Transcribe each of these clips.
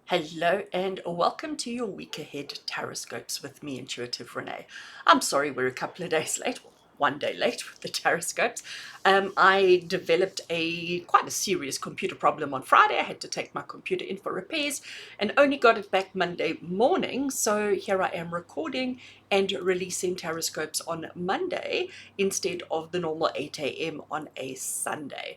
Hello and welcome to your week ahead TarotScopes with me, Intuitive Rene. I'm sorry we're a couple of days late, well, one day late with the TarotScopes. I developed quite a serious computer problem on Friday. I had to take my computer in for repairs and only got it back Monday morning. So here I am recording and releasing TarotScopes on Monday instead of the normal 8 a.m. on a Sunday.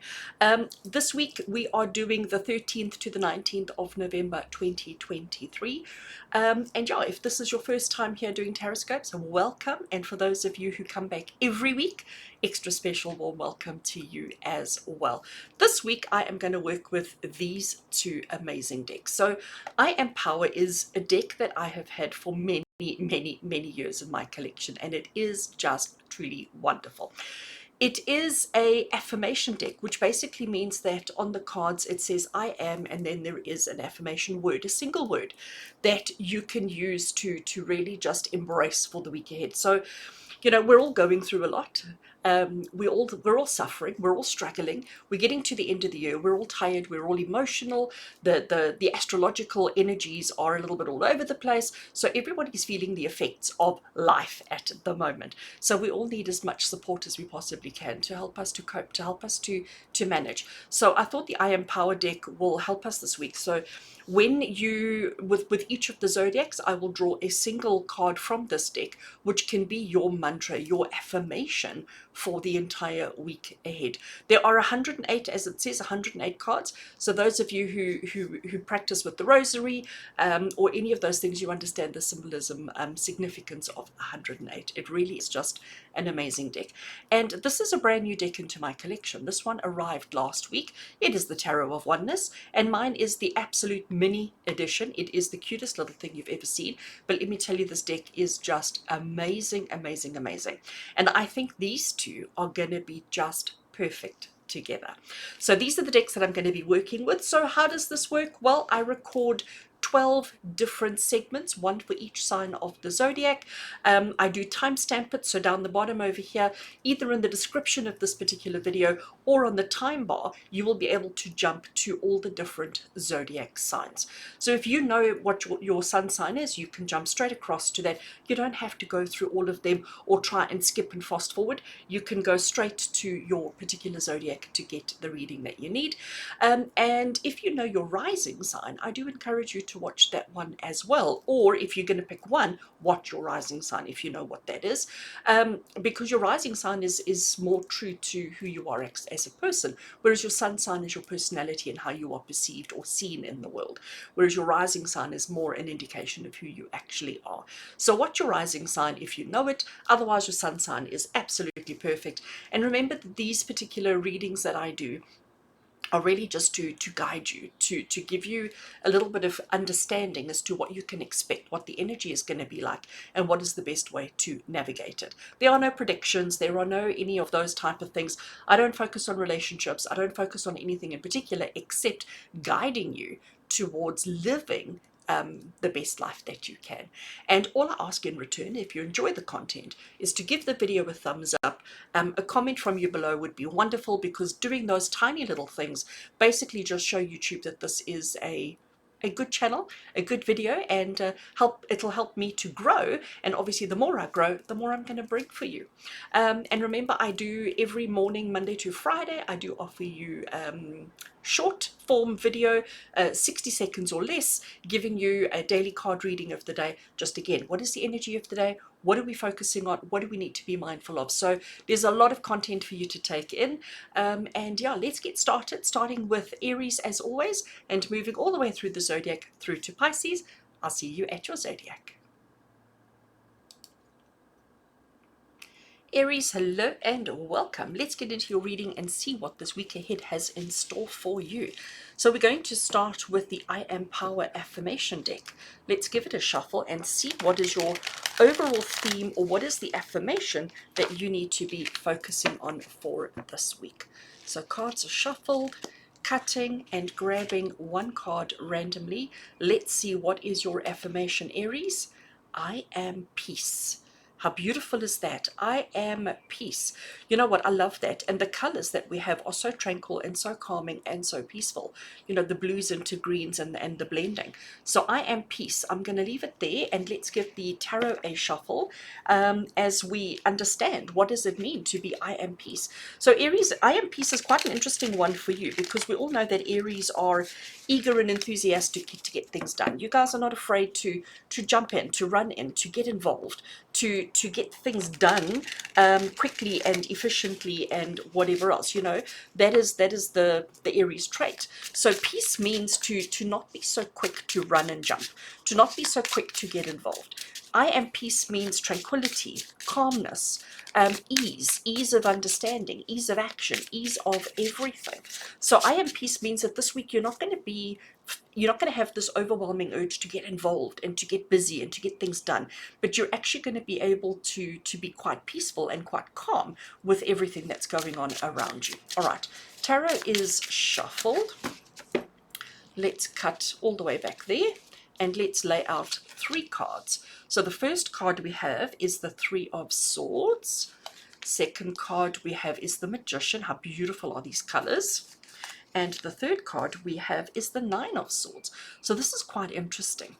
This week we are doing the 13th to the 19th of November 2023. And yeah, if this is your first time here doing TarotScopes, welcome. And for those of you who come back every week, extra special warm welcome to you as well. This week I am going to work with these two amazing decks. So I Am Power is a deck that I have had for many years in my collection, and it is just truly wonderful. It is a affirmation deck, which basically means that on the cards it says I am, and then there is an affirmation word, a single word that you can use to really just embrace for the week ahead. So, you know, we're all going through a lot. We're all suffering. We're all struggling. We're getting to the end of the year. We're all tired. We're all emotional. The astrological energies are a little bit all over the place. So everybody's feeling the effects of life at the moment. So we all need as much support as we possibly can to help us to cope, to help us to manage. So I thought the I Am Power deck will help us this week. So when you, with each of the zodiacs, I will draw a single card from this deck, which can be your mantra, your affirmation for the entire week ahead. There are 108, as it says, 108 cards. So those of you who practice with the rosary or any of those things, you understand the symbolism, significance of 108. It really is just an amazing deck. And this is a brand new deck into my collection. This one arrived last week. It is the Tarot of Oneness, and mine is the absolute mini edition. It is the cutest little thing you've ever seen. But let me tell you, this deck is just amazing, amazing, amazing. And I think these two are going to be just perfect together. So these are the decks that I'm going to be working with. So how does this work? Well, I record 12 different segments, one for each sign of the zodiac. I do timestamp it, so down the bottom over here, either in the description of this particular video or on the time bar, you will be able to jump to all the different zodiac signs. So if you know what your sun sign is, you can jump straight across to that. You don't have to go through all of them or try and skip and fast forward. You can go straight to your particular zodiac to get the reading that you need. And if you know your rising sign, I do encourage you to watch that one as well. Or if you're going to pick one, watch your rising sign if you know what that is, because your rising sign is more true to who you are as a person, whereas your sun sign is your personality and how you are perceived or seen in the world, whereas your rising sign is more an indication of who you actually are. So watch your rising sign if you know it. Otherwise, your sun sign is absolutely perfect. And remember that these particular readings that I do are really just to guide you, to give you a little bit of understanding as to what you can expect, what the energy is going to be like, and what is the best way to navigate it. There are no predictions, there are no any of those type of things. I don't focus on relationships, I don't focus on anything in particular except guiding you towards living the best life that you can. And all I ask in return, if you enjoy the content, is to give the video a thumbs up. A comment from you below would be wonderful, because doing those tiny little things basically just show YouTube that this is a good channel, a good video, and it'll help me to grow. And obviously the more I grow, the more I'm going to bring for you. And remember, I do every morning, Monday to Friday, I do offer you short form video, 60 seconds or less, giving you a daily card reading of the day. Just again, what is the energy of the day? What are we focusing on? What do we need to be mindful of? So there's a lot of content for you to take in. And yeah, let's get started, starting with Aries as always, and moving all the way through the zodiac through to Pisces. I'll see you at your zodiac. Aries, hello and welcome. Let's get into your reading and see what this week ahead has in store for you. So we're going to start with the I Am Power affirmation deck. Let's give it a shuffle and see what is your overall theme, or what is the affirmation that you need to be focusing on for this week. So cards are shuffled, cutting and grabbing one card randomly. Let's see what is your affirmation, Aries. I am peace. How beautiful is that? I am peace. You know what? I love that. And the colors that we have are so tranquil and so calming and so peaceful. You know, the blues into greens and the blending. So I am peace. I'm going to leave it there, and let's give the tarot a shuffle as we understand what does it mean to be I am peace. So Aries, I am peace is quite an interesting one for you, because we all know that Aries are eager and enthusiastic to get things done. You guys are not afraid to jump in, to run in, to get involved, to get things done quickly and efficiently and whatever else. You know, that is the Aries trait. So peace means to not be so quick to run and jump, to not be so quick to get involved. I am peace means tranquility, calmness, ease of understanding, ease of action, ease of everything. So I am peace means that this week you're not going to have this overwhelming urge to get involved and to get busy and to get things done, but you're actually going to be able to be quite peaceful and quite calm with everything that's going on around you. All right, tarot is shuffled. Let's cut all the way back there, and let's lay out 3 cards. So the first card we have is the 3 of Swords. Second card we have is the Magician. How beautiful are these colors? And the third card we have is the 9 of Swords. So this is quite interesting.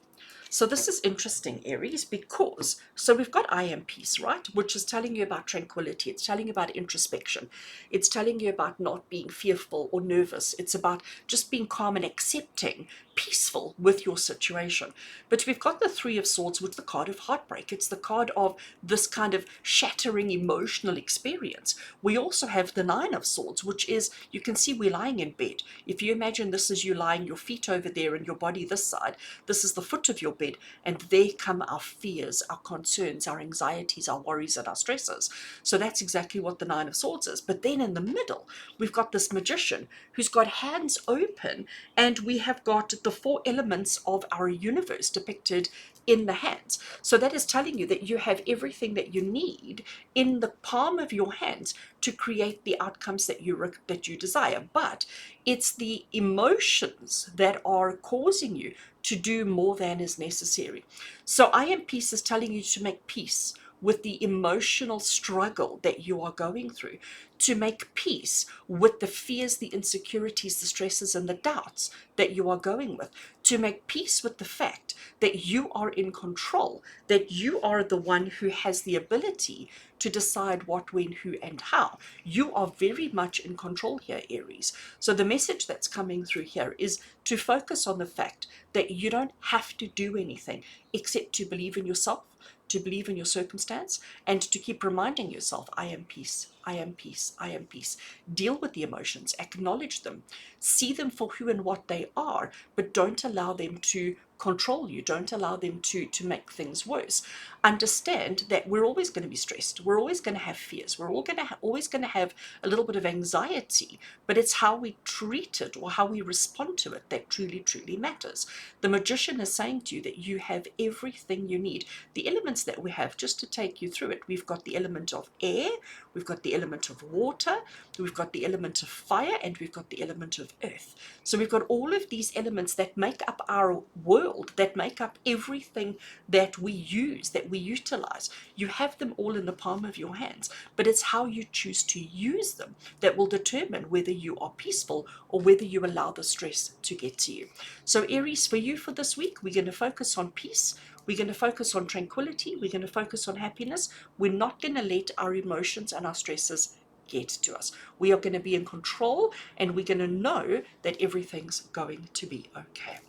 So this is interesting, Aries, because so we've got I am peace, right? Which is telling you about tranquility. It's telling you about introspection. It's telling you about not being fearful or nervous. It's about just being calm and accepting, peaceful with your situation. But we've got the 3 of Swords with the card of heartbreak. It's the card of this kind of shattering emotional experience. We also have the 9 of Swords, which is, you can see we're lying in bed. If you imagine this is you lying, your feet over there and your body this side, this is the foot of your bed, and there come our fears, our concerns, our anxieties, our worries, and our stresses. So that's exactly what the 9 of Swords is. But then in the middle, we've got this Magician who's got hands open, and we have got the 4 elements of our universe depicted in the hands. So that is telling you that you have everything that you need in the palm of your hands to create the outcomes that you desire. But it's the emotions that are causing you to do more than is necessary. So I am peace is telling you to make peace with the emotional struggle that you are going through, to make peace with the fears, the insecurities, the stresses, and the doubts that you are going with, to make peace with the fact that you are in control, that you are the one who has the ability to decide what, when, who, and how. You are very much in control here, Aries. So the message that's coming through here is to focus on the fact that you don't have to do anything except to believe in yourself, to believe in your circumstance, and to keep reminding yourself, I am peace, I am peace, I am peace. Deal with the emotions, acknowledge them, see them for who and what they are, but don't allow them to control you. Don't allow them to make things worse. Understand that we're always going to be stressed. We're always going to have fears. We're always going to have a little bit of anxiety, but it's how we treat it or how we respond to it that truly, truly matters. The Magician is saying to you that you have everything you need. The elements that we have, just to take you through it, we've got the element of air, we've got the element of water, we've got the element of fire, and we've got the element of earth. So we've got all of these elements that make up our world, that make up everything that we use, that we utilize. You have them all in the palm of your hands, but it's how you choose to use them that will determine whether you are peaceful or whether you allow the stress to get to you. So Aries, for you for this week, we're going to focus on peace. We're going to focus on tranquility. We're going to focus on happiness. We're not going to let our emotions and our stresses get to us. We are going to be in control, and we're going to know that everything's going to be okay.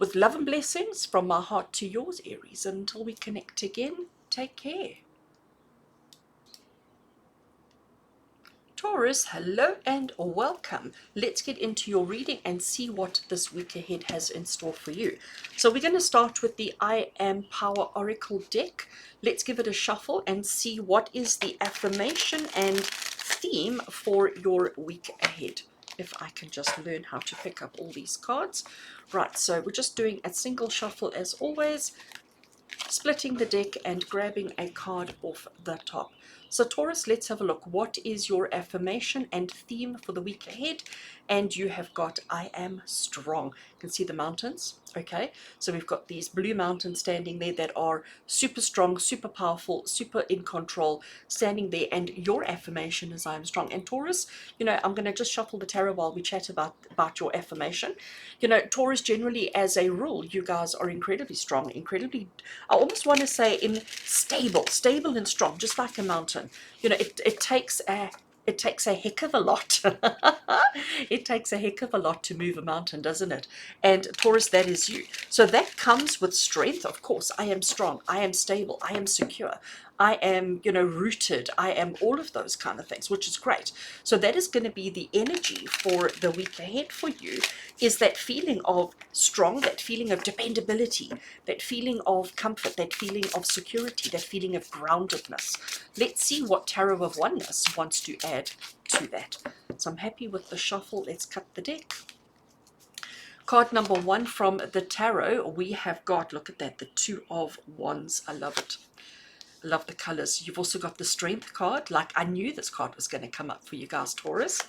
With love and blessings from my heart to yours, Aries. Until we connect again, take care. Taurus, hello and welcome. Let's get into your reading and see what this week ahead has in store for you. So we're going to start with the I Am Power Oracle deck. Let's give it a shuffle and see what is the affirmation and theme for your week ahead. If I can just learn how to pick up all these cards. Right, so we're just doing a single shuffle as always, splitting the deck and grabbing a card off the top. So Taurus, let's have a look. What is your affirmation and theme for the week ahead? and you have got I am strong. You can see the mountains, okay? So we've got these blue mountains standing there that are super strong, super powerful, super in control, standing there, and your affirmation is I am strong. And Taurus, you know, I'm going to just shuffle the tarot while we chat about your affirmation. You know, Taurus, generally as a rule, you guys are incredibly strong, incredibly, I almost want to say in stable and strong, just like a mountain. You know, it takes a heck of a lot. It takes a heck of a lot to move a mountain, doesn't it? And Taurus, that is you. So that comes with strength, of course. I am strong, I am stable, I am secure, I am, you know, rooted, I am all of those kind of things, which is great. So that is going to be the energy for the week ahead for you, is that feeling of strong, that feeling of dependability, that feeling of comfort, that feeling of security, that feeling of groundedness. Let's see what Tarot of Oneness wants to add to that. So I'm happy with the shuffle. Let's cut the deck. Card number 1 from the tarot, we have got, look at that, the Two of Wands. I love it. I love the colors. You've also got the Strength card. Like, I knew this card was going to come up for you guys, Taurus.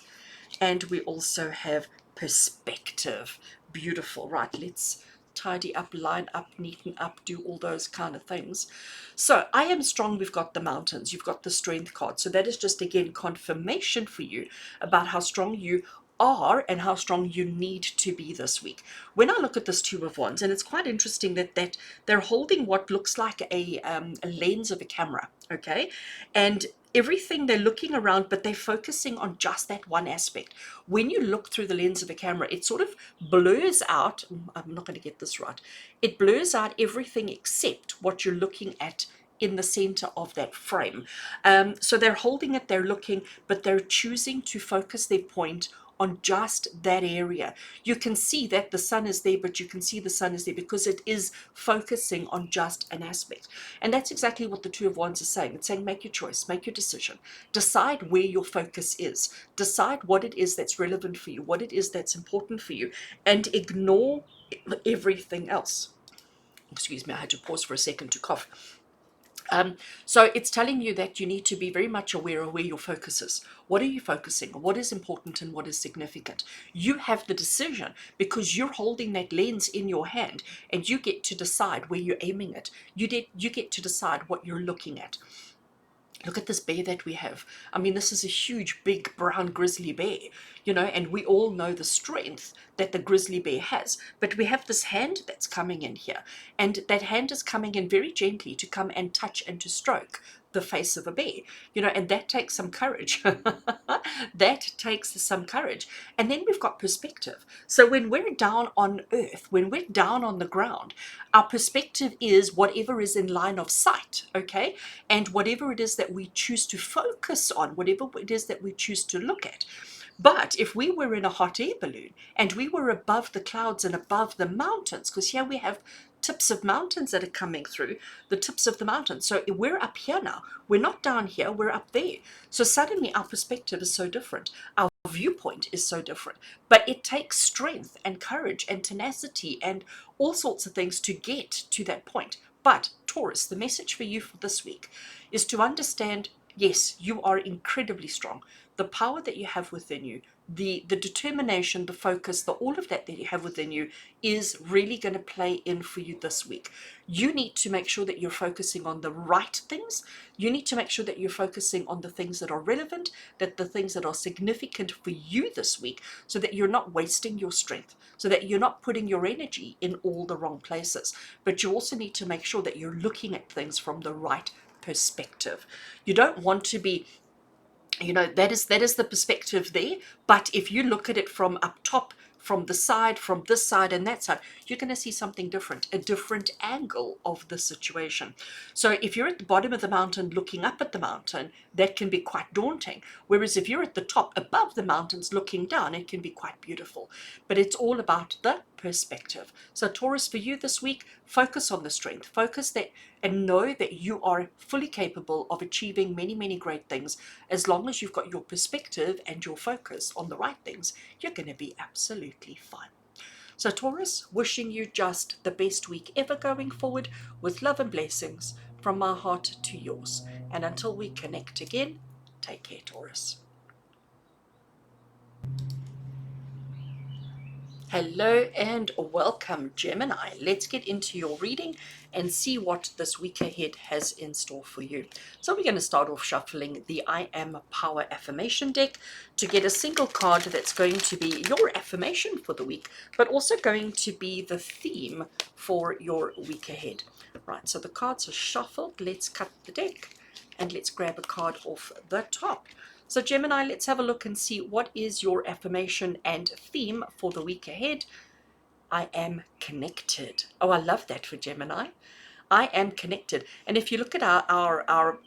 And we also have Perspective. Beautiful. Right, let's tidy up, line up, neaten up, do all those kind of things. So I am strong. We've got the mountains. You've got the Strength card. So that is just, again, confirmation for you about how strong you are and how strong you need to be this week. When I look at this Two of Wands, and it's quite interesting that they're holding what looks like a lens of a camera, okay? And everything, they're looking around, but they're focusing on just that one aspect. When you look through the lens of a camera, it sort of blurs out, I'm not going to get this right, it blurs out everything except what you're looking at in the center of that frame. So they're holding it, they're looking, but they're choosing to focus their point on just that area. You can see that the sun is there, but you can see the sun is there because it is focusing on just an aspect. And that's exactly what the Two of Wands is saying. It's saying, make your choice, make your decision, decide where your focus is, decide what it is that's relevant for you, what it is that's important for you, and ignore everything else. Excuse me, I had to pause for a second to cough. So it's telling you that you need to be very much aware of where your focus is. What are you focusing on? What is important and what is significant? You have the decision because you're holding that lens in your hand and you get to decide where you're aiming it. You get to decide what you're looking at. Look at this bear that we have. I mean, this is a huge, big, brown grizzly bear, you know, and we all know the strength that the grizzly bear has. But we have this hand that's coming in here, and that hand is coming in very gently to come and touch and to stroke the face of a bear, you know, and that takes some courage. That takes some courage. And then we've got perspective. So when we're down on earth, when we're down on the ground, our perspective is whatever is in line of sight, okay? And whatever it is that we choose to focus on, whatever it is that we choose to look at. But if we were in a hot air balloon and we were above the clouds and above the mountains, because here we have tips of mountains that are coming through, the tips of the mountains. So we're up here now. We're not down here, we're up there. So suddenly our perspective is so different. Our viewpoint is so different. But it takes strength and courage and tenacity and all sorts of things to get to that point. But Taurus, the message for you for this week is to understand, yes, you are incredibly strong. The power that you have within you, the determination, the focus, the all of that you have within you is really going to play in for you this week. You need to make sure that you're focusing on the right things. You need to make sure that you're focusing on the things that are relevant, that the things that are significant for you this week, so that you're not wasting your strength, so that you're not putting your energy in all the wrong places. But you also need to make sure that you're looking at things from the right perspective. You don't want to be, you know, that is the perspective there, but if you look at it from up top, from the side, from this side and that side, you're going to see something different, a different angle of the situation. So if you're at the bottom of the mountain looking up at the mountain, that can be quite daunting. Whereas if you're at the top above the mountains looking down, it can be quite beautiful. But it's all about the perspective. So Taurus, for you this week, focus on the strength, focus that, and know that you are fully capable of achieving many, many great things. As long as you've got your perspective and your focus on the right things, you're going to be absolutely fine. So Taurus, wishing you just the best week ever going forward, with love and blessings from my heart to yours. And until we connect again, take care, Taurus. Hello and welcome, Gemini. Let's get into your reading and see what this week ahead has in store for you. So we're going to start off shuffling the I Am Power Affirmation deck to get a single card that's going to be your affirmation for the week, but also going to be the theme for your week ahead. Right, so the cards are shuffled. Let's cut the deck and let's grab a card off the top. So Gemini, let's have a look and see what is your affirmation and theme for the week ahead. I am connected. Oh, I love that for Gemini. I am connected. And if you look at our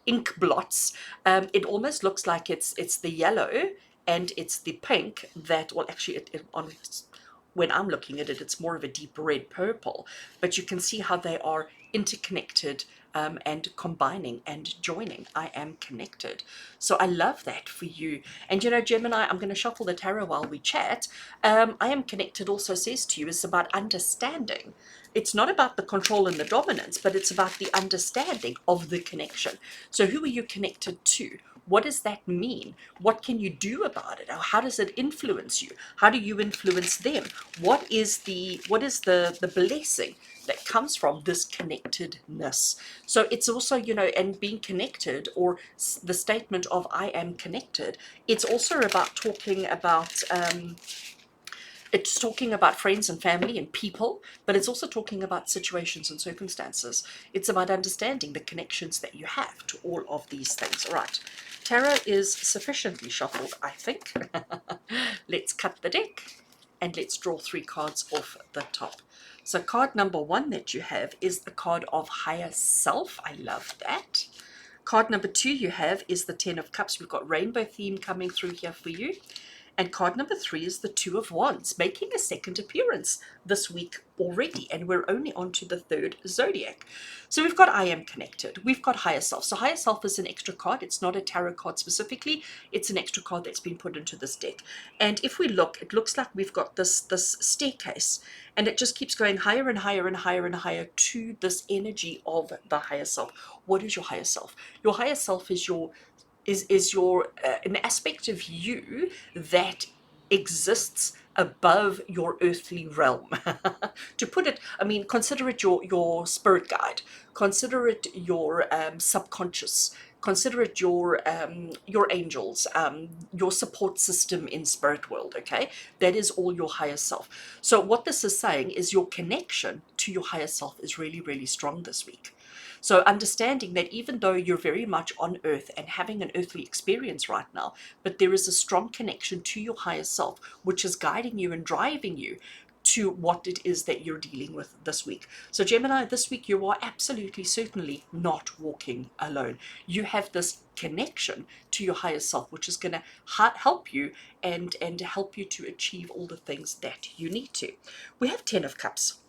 ink blots, it almost looks like it's the yellow and it's the pink that, well, actually, when I'm looking at it, it's more of a deep red purple, but you can see how they are interconnected and combining and joining. I am connected. So I love that for you. And you know, Gemini, I'm going to shuffle the tarot while we chat. I am connected also says to you is about understanding. It's not about the control and the dominance, but it's about the understanding of the connection. So who are you connected to? What does that mean? What can you do about it? How does it influence you? How do you influence them? What is the blessing that comes from this connectedness? So it's also, you know, and being connected, or the statement of I am connected, it's also about talking about it's talking about friends and family and people, but it's also talking about situations and circumstances. It's about understanding the connections that you have to all of these things. All right, tarot is sufficiently shuffled, I think. Let's cut the deck and let's draw 3 cards off the top. So card number 1 that you have is the card of higher self. I love that. Card number 2 you have is the 10 of Cups. We've got rainbow theme coming through here for you. And card number 3 is the 2 of Wands, making a second appearance this week already. And we're only on to the 3rd Zodiac. So we've got I am connected. We've got higher self. So higher self is an extra card. It's not a tarot card specifically. It's an extra card that's been put into this deck. And if we look, it looks like we've got this staircase. And it just keeps going higher and higher and higher and higher to this energy of the higher self. What is your higher self? Your higher self is your an aspect of you that exists above your earthly realm. To put it, I mean, consider it your spirit guide, consider it your subconscious, consider it your angels, your support system in spirit world. Okay, that is all your higher self. So what this is saying is your connection to your higher self is really, really strong this week. So understanding that even though you're very much on earth and having an earthly experience right now, but there is a strong connection to your higher self, which is guiding you and driving you to what it is that you're dealing with this week. So Gemini, this week you are absolutely certainly not walking alone. You have this connection to your higher self, which is going to help you and help you to achieve all the things that you need to. We have 10 of Cups.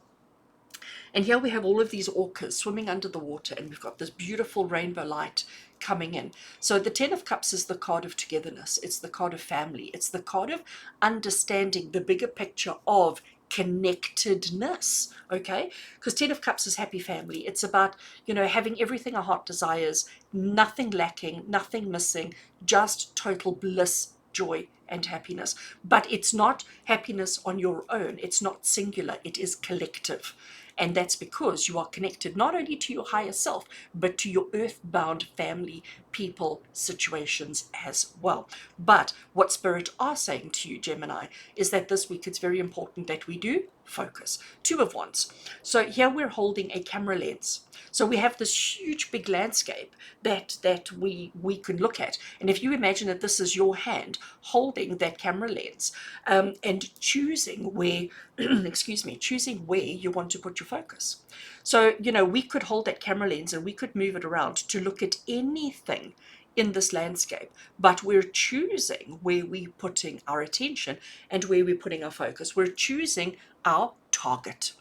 And here we have all of these orcas swimming under the water, and we've got this beautiful rainbow light coming in. So the 10 of Cups is the card of togetherness. It's the card of family. It's the card of understanding the bigger picture of connectedness, okay? Because 10 of Cups is happy family. It's about, you know, having everything our heart desires, nothing lacking, nothing missing, just total bliss, joy, and happiness. But it's not happiness on your own. It's not singular. It is collective. And that's because you are connected not only to your higher self, but to your earthbound family, people, situations as well. But what Spirit are saying to you, Gemini, is that this week it's very important that we do focus. 2 of Wands. So here we're holding a camera lens. So we have this huge big landscape that we can look at. And if you imagine that this is your hand holding that camera lens and choosing where, excuse me, choosing where you want to put your focus. So, you know, we could hold that camera lens and we could move it around to look at anything in this landscape, but we're choosing where we're putting our attention and where we're putting our focus. We're choosing our target.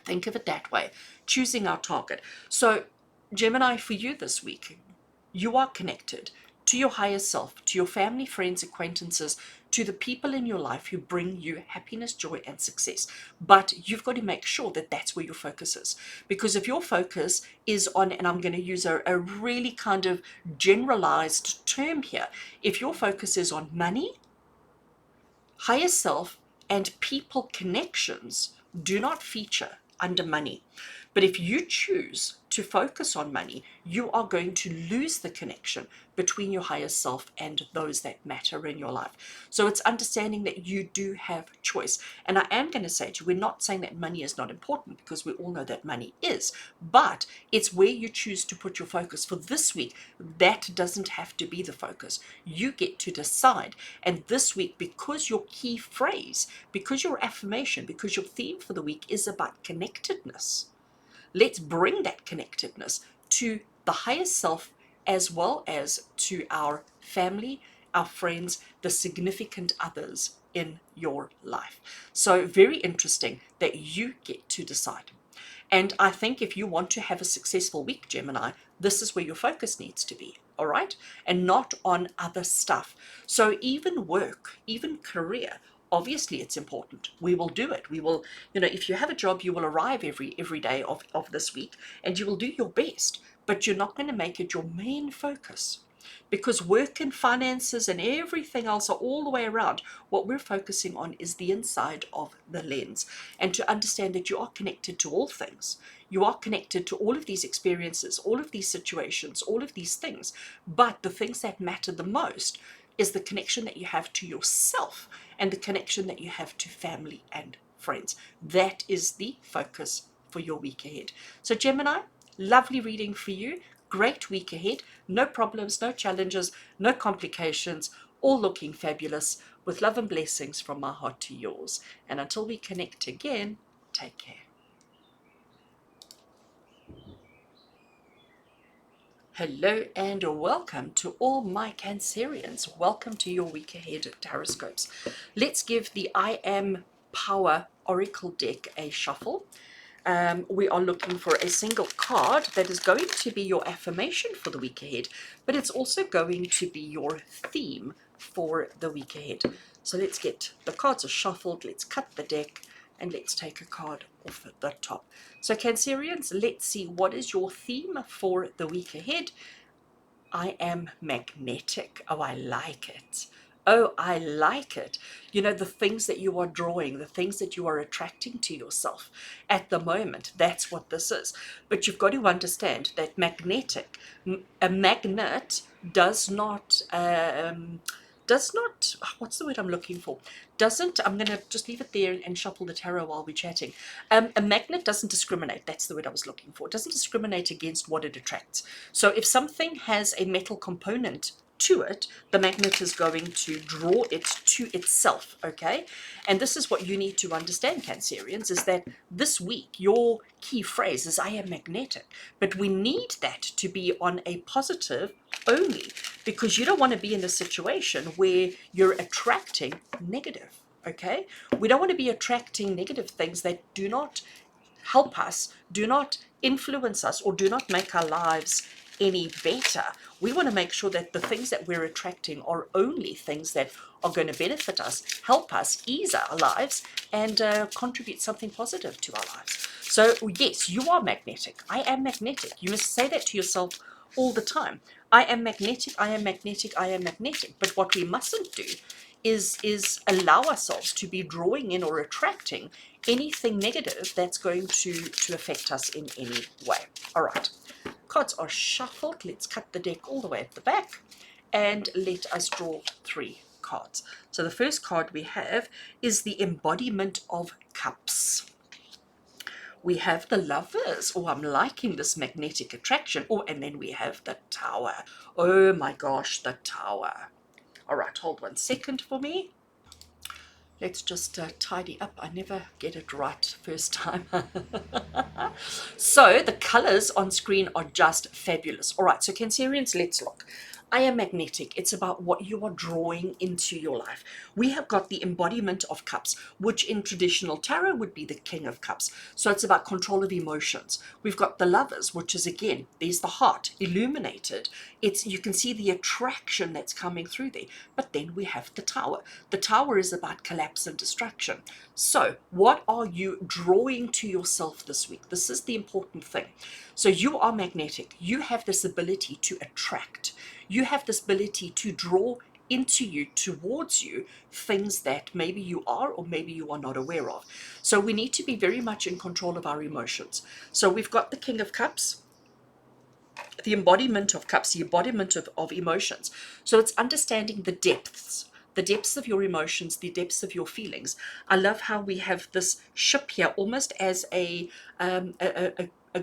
Think of it that way, choosing our target. So Gemini, for you this week, you are connected to your higher self, to your family, friends, acquaintances, to the people in your life who bring you happiness, joy, and success. But you've got to make sure that that's where your focus is. Because if your focus is on, and I'm going to use a really kind of generalized term here, if your focus is on money, higher self, and people connections do not feature under money. But if you choose to focus on money, you are going to lose the connection between your higher self and those that matter in your life. So it's understanding that you do have choice. And I am going to say to you, we're not saying that money is not important, because we all know that money is, but it's where you choose to put your focus for this week. That doesn't have to be the focus. You get to decide. And this week, because your key phrase, because your affirmation, because your theme for the week is about connectedness, let's bring that connectedness to the higher self, as well as to our family, our friends, the significant others in your life. So very interesting that you get to decide. And I think if you want to have a successful week, Gemini, this is where your focus needs to be, all right? And not on other stuff. So even work, even career, obviously it's important. We will do it. We will, if you have a job, you will arrive every day of this week, and you will do your best, but you're not going to make it your main focus. Because work and finances and everything else are all the way around. What we're focusing on is the inside of the lens, and to understand that you are connected to all things. You are connected to all of these experiences, all of these situations, all of these things. But the things that matter the most is the connection that you have to yourself and the connection that you have to family and friends. That is the focus for your week ahead. So Gemini, lovely reading for you. Great week ahead. No problems, no challenges, no complications. All looking fabulous. With love and blessings from my heart to yours. And until we connect again, take care. Hello and welcome to all my Cancerians. Welcome to your week ahead TarotScopes. Let's give the I Am Power Oracle deck a shuffle. We are looking for a single card that is going to be your affirmation for the week ahead, but it's also going to be your theme for the week ahead. So let's get the cards are shuffled, let's cut the deck, and let's take a card off at the top. So Cancerians, let's see, what is your theme for the week ahead? I am magnetic. Oh, I like it. Oh, I like it. The things that you are drawing, the things that you are attracting to yourself at the moment, that's what this is. But you've got to understand that magnetic, a magnet does not, what's the word I'm looking for? I'm going to just leave it there and shuffle the tarot while we're chatting. A magnet doesn't discriminate. That's the word I was looking for. It doesn't discriminate against what it attracts. So if something has a metal component to it, the magnet is going to draw it to itself, okay? And this is what you need to understand, Cancerians, is that this week your key phrase is I am magnetic, but we need that to be on a positive only, because you don't want to be in a situation where you're attracting negative, okay? We don't want to be attracting negative things that do not help us, do not influence us, or do not make our lives any better. We want to make sure that the things that we're attracting are only things that are going to benefit us, help us, ease our lives, and contribute something positive to our lives. So yes, you are magnetic. I am magnetic. You must say that to yourself all the time. I am magnetic, I am magnetic, I am magnetic. But what we mustn't do is allow ourselves to be drawing in or attracting anything negative that's going to affect us in any way. All right. Cards are shuffled. Let's cut the deck all the way at the back and let us draw 3 cards. So the first card we have is the embodiment of cups. We have the Lovers. Oh, I'm liking this magnetic attraction. Oh, and then we have the Tower. Oh my gosh, the Tower. All right, hold 1 second for me. Let's just tidy up. I never get it right first time. So the colors on screen are just fabulous. All right, so Cancerians, let's look. I am magnetic. It's about what you are drawing into your life. We have got the embodiment of cups, which in traditional tarot would be the King of Cups. So it's about control of emotions. We've got the Lovers, which is, again, there's the heart illuminated. You can see the attraction that's coming through there. But then we have the Tower. The Tower is about collapse and destruction. So what are you drawing to yourself this week? This is the important thing. So you are magnetic. You have this ability to attract. You have this ability to draw into you, towards you, things that maybe you are or maybe you are not aware of. So we need to be very much in control of our emotions. So we've got the King of Cups, the embodiment of cups, the embodiment of emotions. So it's understanding the depths of your emotions, the depths of your feelings. I love how we have this ship here almost as a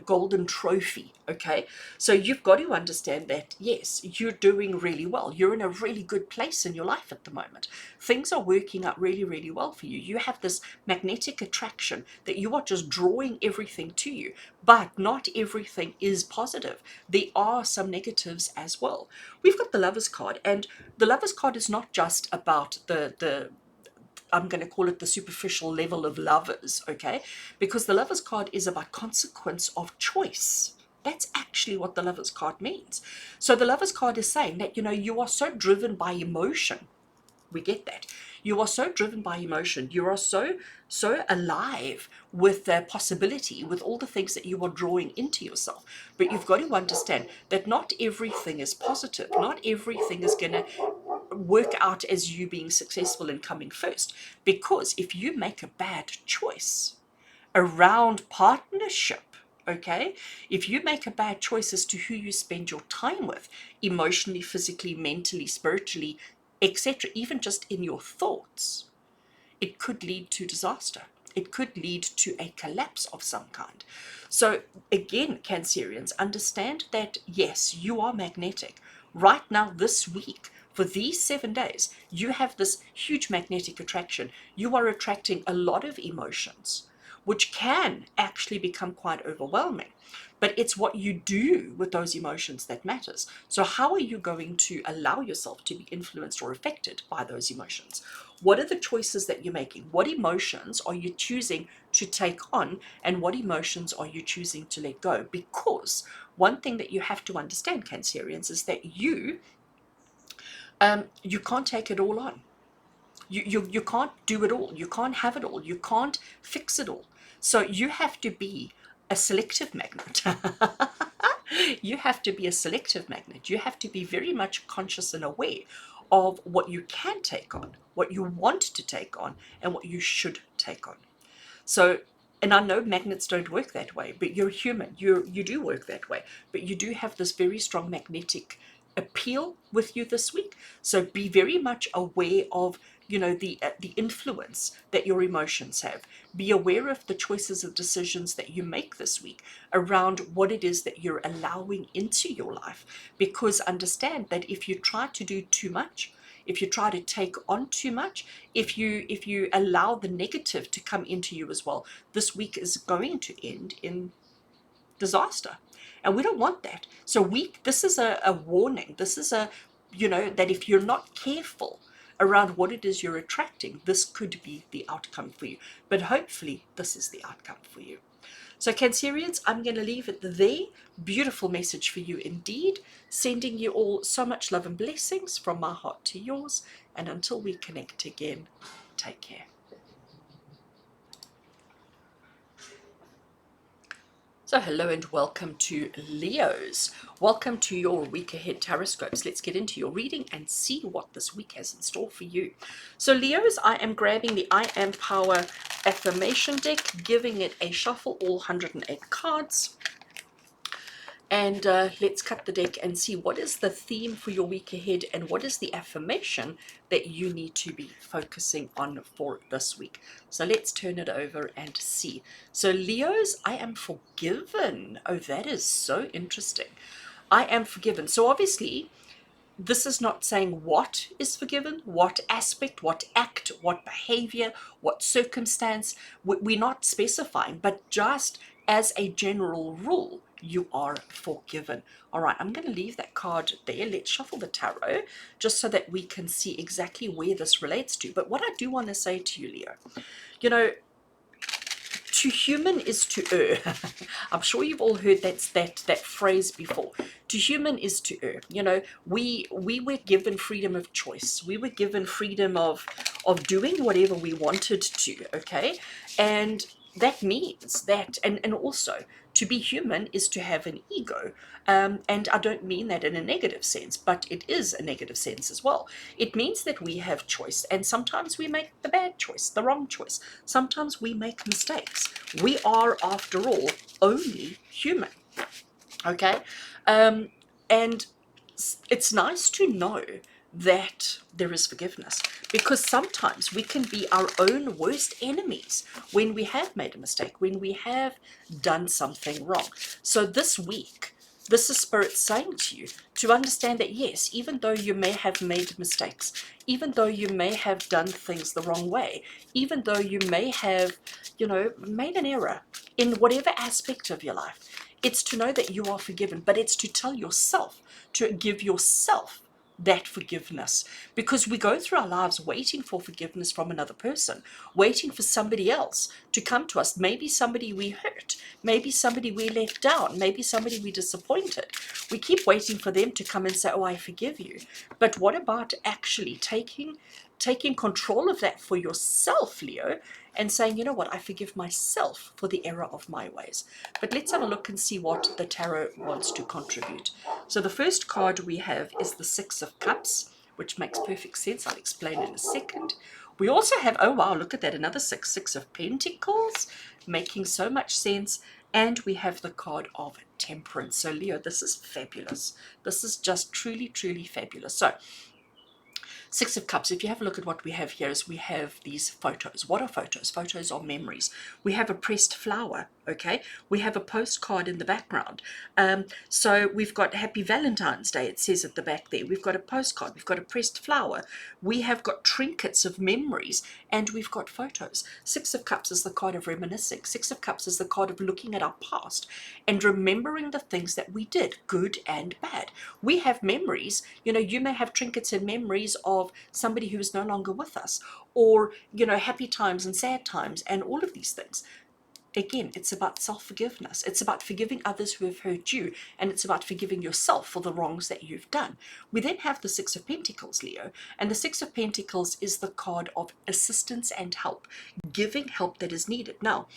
golden trophy. Okay, so you've got to understand that yes, you're doing really well, you're in a really good place in your life at the moment, things are working out really, really well for you. You have this magnetic attraction that you are just drawing everything to you, but not everything is positive. There are some negatives as well. We've got the Lovers card, and the Lovers card is not just about the I'm going to call it the superficial level of lovers, okay? Because the Lovers card is about consequence of choice. That's actually what the Lovers card means. So the Lovers card is saying that, you are so driven by emotion. We get that. You are so driven by emotion. You are so alive with the possibility, with all the things that you are drawing into yourself. But you've got to understand that not everything is positive. Not everything is going to work out as you being successful and coming first. Because if you make a bad choice around partnership, okay, if you make a bad choice as to who you spend your time with, emotionally, physically, mentally, spiritually, etc., even just in your thoughts, it could lead to disaster. It could lead to a collapse of some kind. So again, Cancerians, understand that yes, you are magnetic. Right now, this week, for these 7 days, you have this huge magnetic attraction. You are attracting a lot of emotions, which can actually become quite overwhelming. But it's what you do with those emotions that matters. So how are you going to allow yourself to be influenced or affected by those emotions? What are the choices that you're making? What emotions are you choosing to take on, and what emotions are you choosing to let go? Because one thing that you have to understand, Cancerians, is that you can't take it all on. You can't do it all. You can't have it all. You can't fix it all. So you have to be a selective magnet. You have to be a selective magnet. You have to be very much conscious and aware of what you can take on, what you want to take on, and what you should take on. So, and I know magnets don't work that way, but you're human. You do work that way, but you do have this very strong magnetic appeal with you this week. So be very much aware of the influence that your emotions have. Be aware of the choices and decisions that you make this week around what it is that you're allowing into your life, because understand that if you try to do too much, if you try to take on too much, if you allow the negative to come into you as well, this week is going to end in disaster, and we don't want that. So this is a warning. This is that if you're not careful around what it is you're attracting, this could be the outcome for you. But hopefully this is the outcome for you. So Cancerians, I'm going to leave it there. Beautiful message for you indeed. Sending you all so much love and blessings from my heart to yours. And until we connect again, take care. So hello and welcome to Leos. Welcome to your week ahead TarotScopes. Let's get into your reading and see what this week has in store for you. So Leos, I am grabbing the I Am Power affirmation deck, giving it a shuffle, all 108 cards. And let's cut the deck and see what is the theme for your week ahead and what is the affirmation that you need to be focusing on for this week. So let's turn it over and see. So Leos, I am forgiven. Oh, that is so interesting. I am forgiven. So obviously, this is not saying what is forgiven, what aspect, what act, what behavior, what circumstance. We're not specifying, but just as a general rule, you are forgiven. All right, I'm going to leave that card there. Let's shuffle the tarot just so that we can see exactly where this relates to. But what I do want to say to you, Leo, to human is to err. I'm sure you've all heard that phrase before. To human is to err. We were given freedom of choice. We were given freedom of doing whatever we wanted to, okay? And that means that, and also To be human is to have an ego. And I don't mean that in a negative sense, but it is a negative sense as well. It means that we have choice, and sometimes we make the bad choice, the wrong choice. Sometimes we make mistakes. We are, after all, only human. Okay? And it's nice to know that there is forgiveness, because sometimes we can be our own worst enemies when we have made a mistake, when we have done something wrong. So this week, this is Spirit saying to you to understand that yes, even though you may have made mistakes, even though you may have done things the wrong way, even though you may have, made an error in whatever aspect of your life, it's to know that you are forgiven, but it's to tell yourself, to give yourself that forgiveness, because we go through our lives waiting for forgiveness from another person, waiting for somebody else to come to us, maybe somebody we hurt, maybe somebody we let down, maybe somebody we disappointed. We keep waiting for them to come and say, oh, I forgive you. But what about actually taking control of that for yourself, Leo, and saying, you know what, I forgive myself for the error of my ways. But let's have a look and see what the tarot wants to contribute. So the first card we have is the Six of Cups, which makes perfect sense. I'll explain in a second. We also have, oh wow, look at that, another Six of Pentacles, making so much sense. And we have the card of Temperance. So Leo, this is fabulous. This is just truly, truly fabulous. So Six of Cups, if you have a look at what we have here, is we have these photos. What are photos? Photos are memories. We have a pressed flower, okay? We have a postcard in the background. So we've got Happy Valentine's Day, it says at the back there. We've got a postcard. We've got a pressed flower. We have got trinkets of memories, and we've got photos. Six of Cups is the card of reminiscing. Six of Cups is the card of looking at our past and remembering the things that we did, good and bad. We have memories. You may have trinkets and memories of somebody who is no longer with us, or happy times and sad times and all of these things. Again, it's about self-forgiveness. It's about forgiving others who have hurt you, and it's about forgiving yourself for the wrongs that you've done. We then have the Six of Pentacles, Leo, and the Six of Pentacles is the card of assistance and help, giving help that is needed. Now,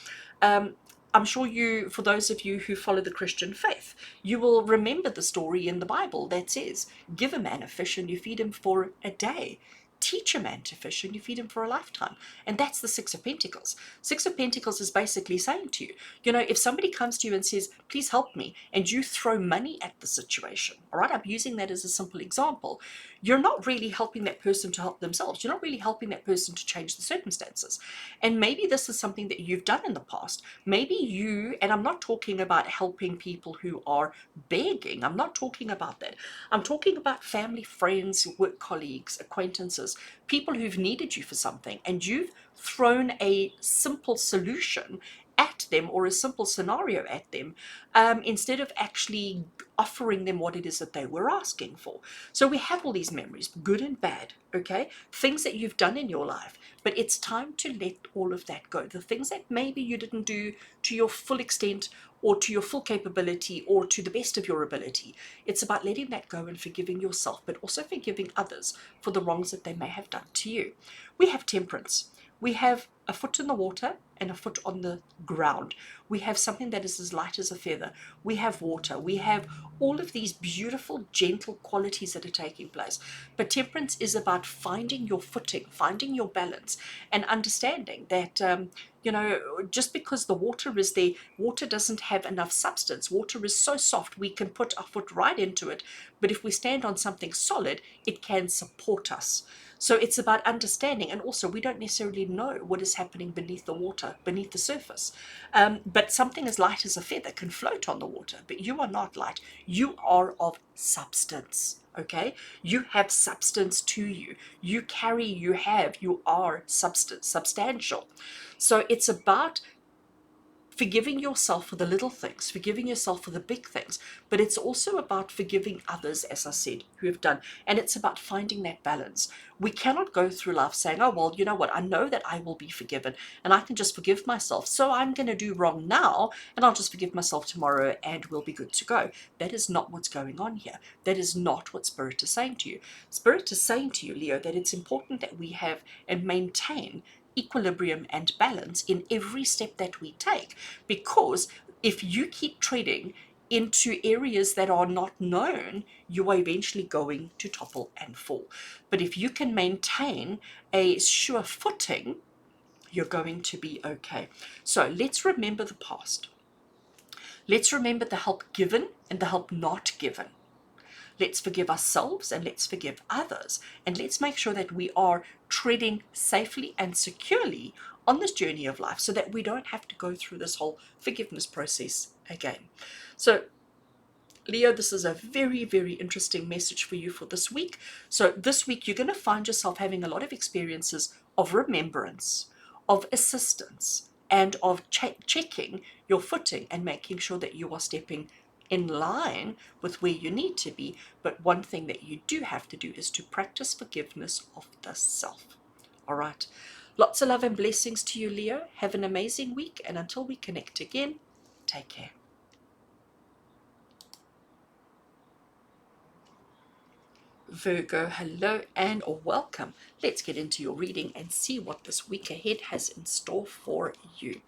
I'm sure for those of you who follow the Christian faith, you will remember the story in the Bible that says, give a man a fish and you feed him for a day. Teach a man to fish and you feed him for a lifetime. And that's the Six of Pentacles. Six of Pentacles is basically saying to you, if somebody comes to you and says, please help me, and you throw money at the situation, all right, I'm using that as a simple example, you're not really helping that person to help themselves. You're not really helping that person to change the circumstances. And maybe this is something that you've done in the past. Maybe and I'm not talking about helping people who are begging. I'm not talking about that. I'm talking about family, friends, work colleagues, acquaintances, people who've needed you for something, and you've thrown a simple solution at them, or a simple scenario at them, instead of actually offering them what it is that they were asking for. So we have all these memories, good and bad, okay? Things that you've done in your life, but it's time to let all of that go. The things that maybe you didn't do to your full extent, or to your full capability, or to the best of your ability. It's about letting that go and forgiving yourself, but also forgiving others for the wrongs that they may have done to you. We have Temperance. We have a foot in the water and a foot on the ground. We have something that is as light as a feather. We have water. We have all of these beautiful, gentle qualities that are taking place. But Temperance is about finding your footing, finding your balance, and understanding that, just because the water is there, water doesn't have enough substance. Water is so soft, we can put our foot right into it. But if we stand on something solid, it can support us. So it's about understanding, and also we don't necessarily know what is happening beneath the water, beneath the surface. But something as light as a feather can float on the water, but you are not light. You are of substance, okay? You have substance to you. You are substance, substantial. So it's about forgiving yourself for the little things, forgiving yourself for the big things, but it's also about forgiving others, as I said, who have done, and it's about finding that balance. We cannot go through life saying, oh, well, you know what, I know that I will be forgiven, and I can just forgive myself, so I'm going to do wrong now, and I'll just forgive myself tomorrow, and we'll be good to go. That is not what's going on here. That is not what Spirit is saying to you. Spirit is saying to you, Leo, that it's important that we have and maintain equilibrium and balance in every step that we take, because if you keep treading into areas that are not known, you are eventually going to topple and fall. But if you can maintain a sure footing, you're going to be okay. So let's remember the past. Let's remember the help given and the help not given. Let's forgive ourselves and let's forgive others. And let's make sure that we are treading safely and securely on this journey of life so that we don't have to go through this whole forgiveness process again. So Leo, this is a very, very interesting message for you for this week. So this week, you're going to find yourself having a lot of experiences of remembrance, of assistance, and of checking your footing and making sure that you are stepping in line with where you need to be. But one thing that you do have to do is to practice forgiveness of the self. All right. Lots of love and blessings to you, Leo. Have an amazing week. And until we connect again, take care. Virgo, hello and welcome. Let's get into your reading and see what this week ahead has in store for you.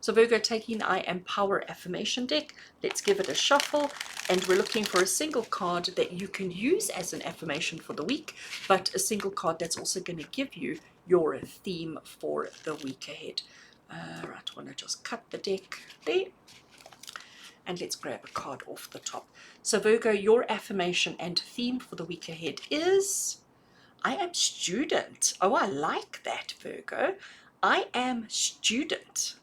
So Virgo, taking I Am Power affirmation deck, let's give it a shuffle, and we're looking for a single card that you can use as an affirmation for the week, but a single card that's also going to give you your theme for the week ahead. Right, I want to just cut the deck there. And let's grab a card off the top. So Virgo, your affirmation and theme for the week ahead is, I am student. Oh, I like that, Virgo. I am student.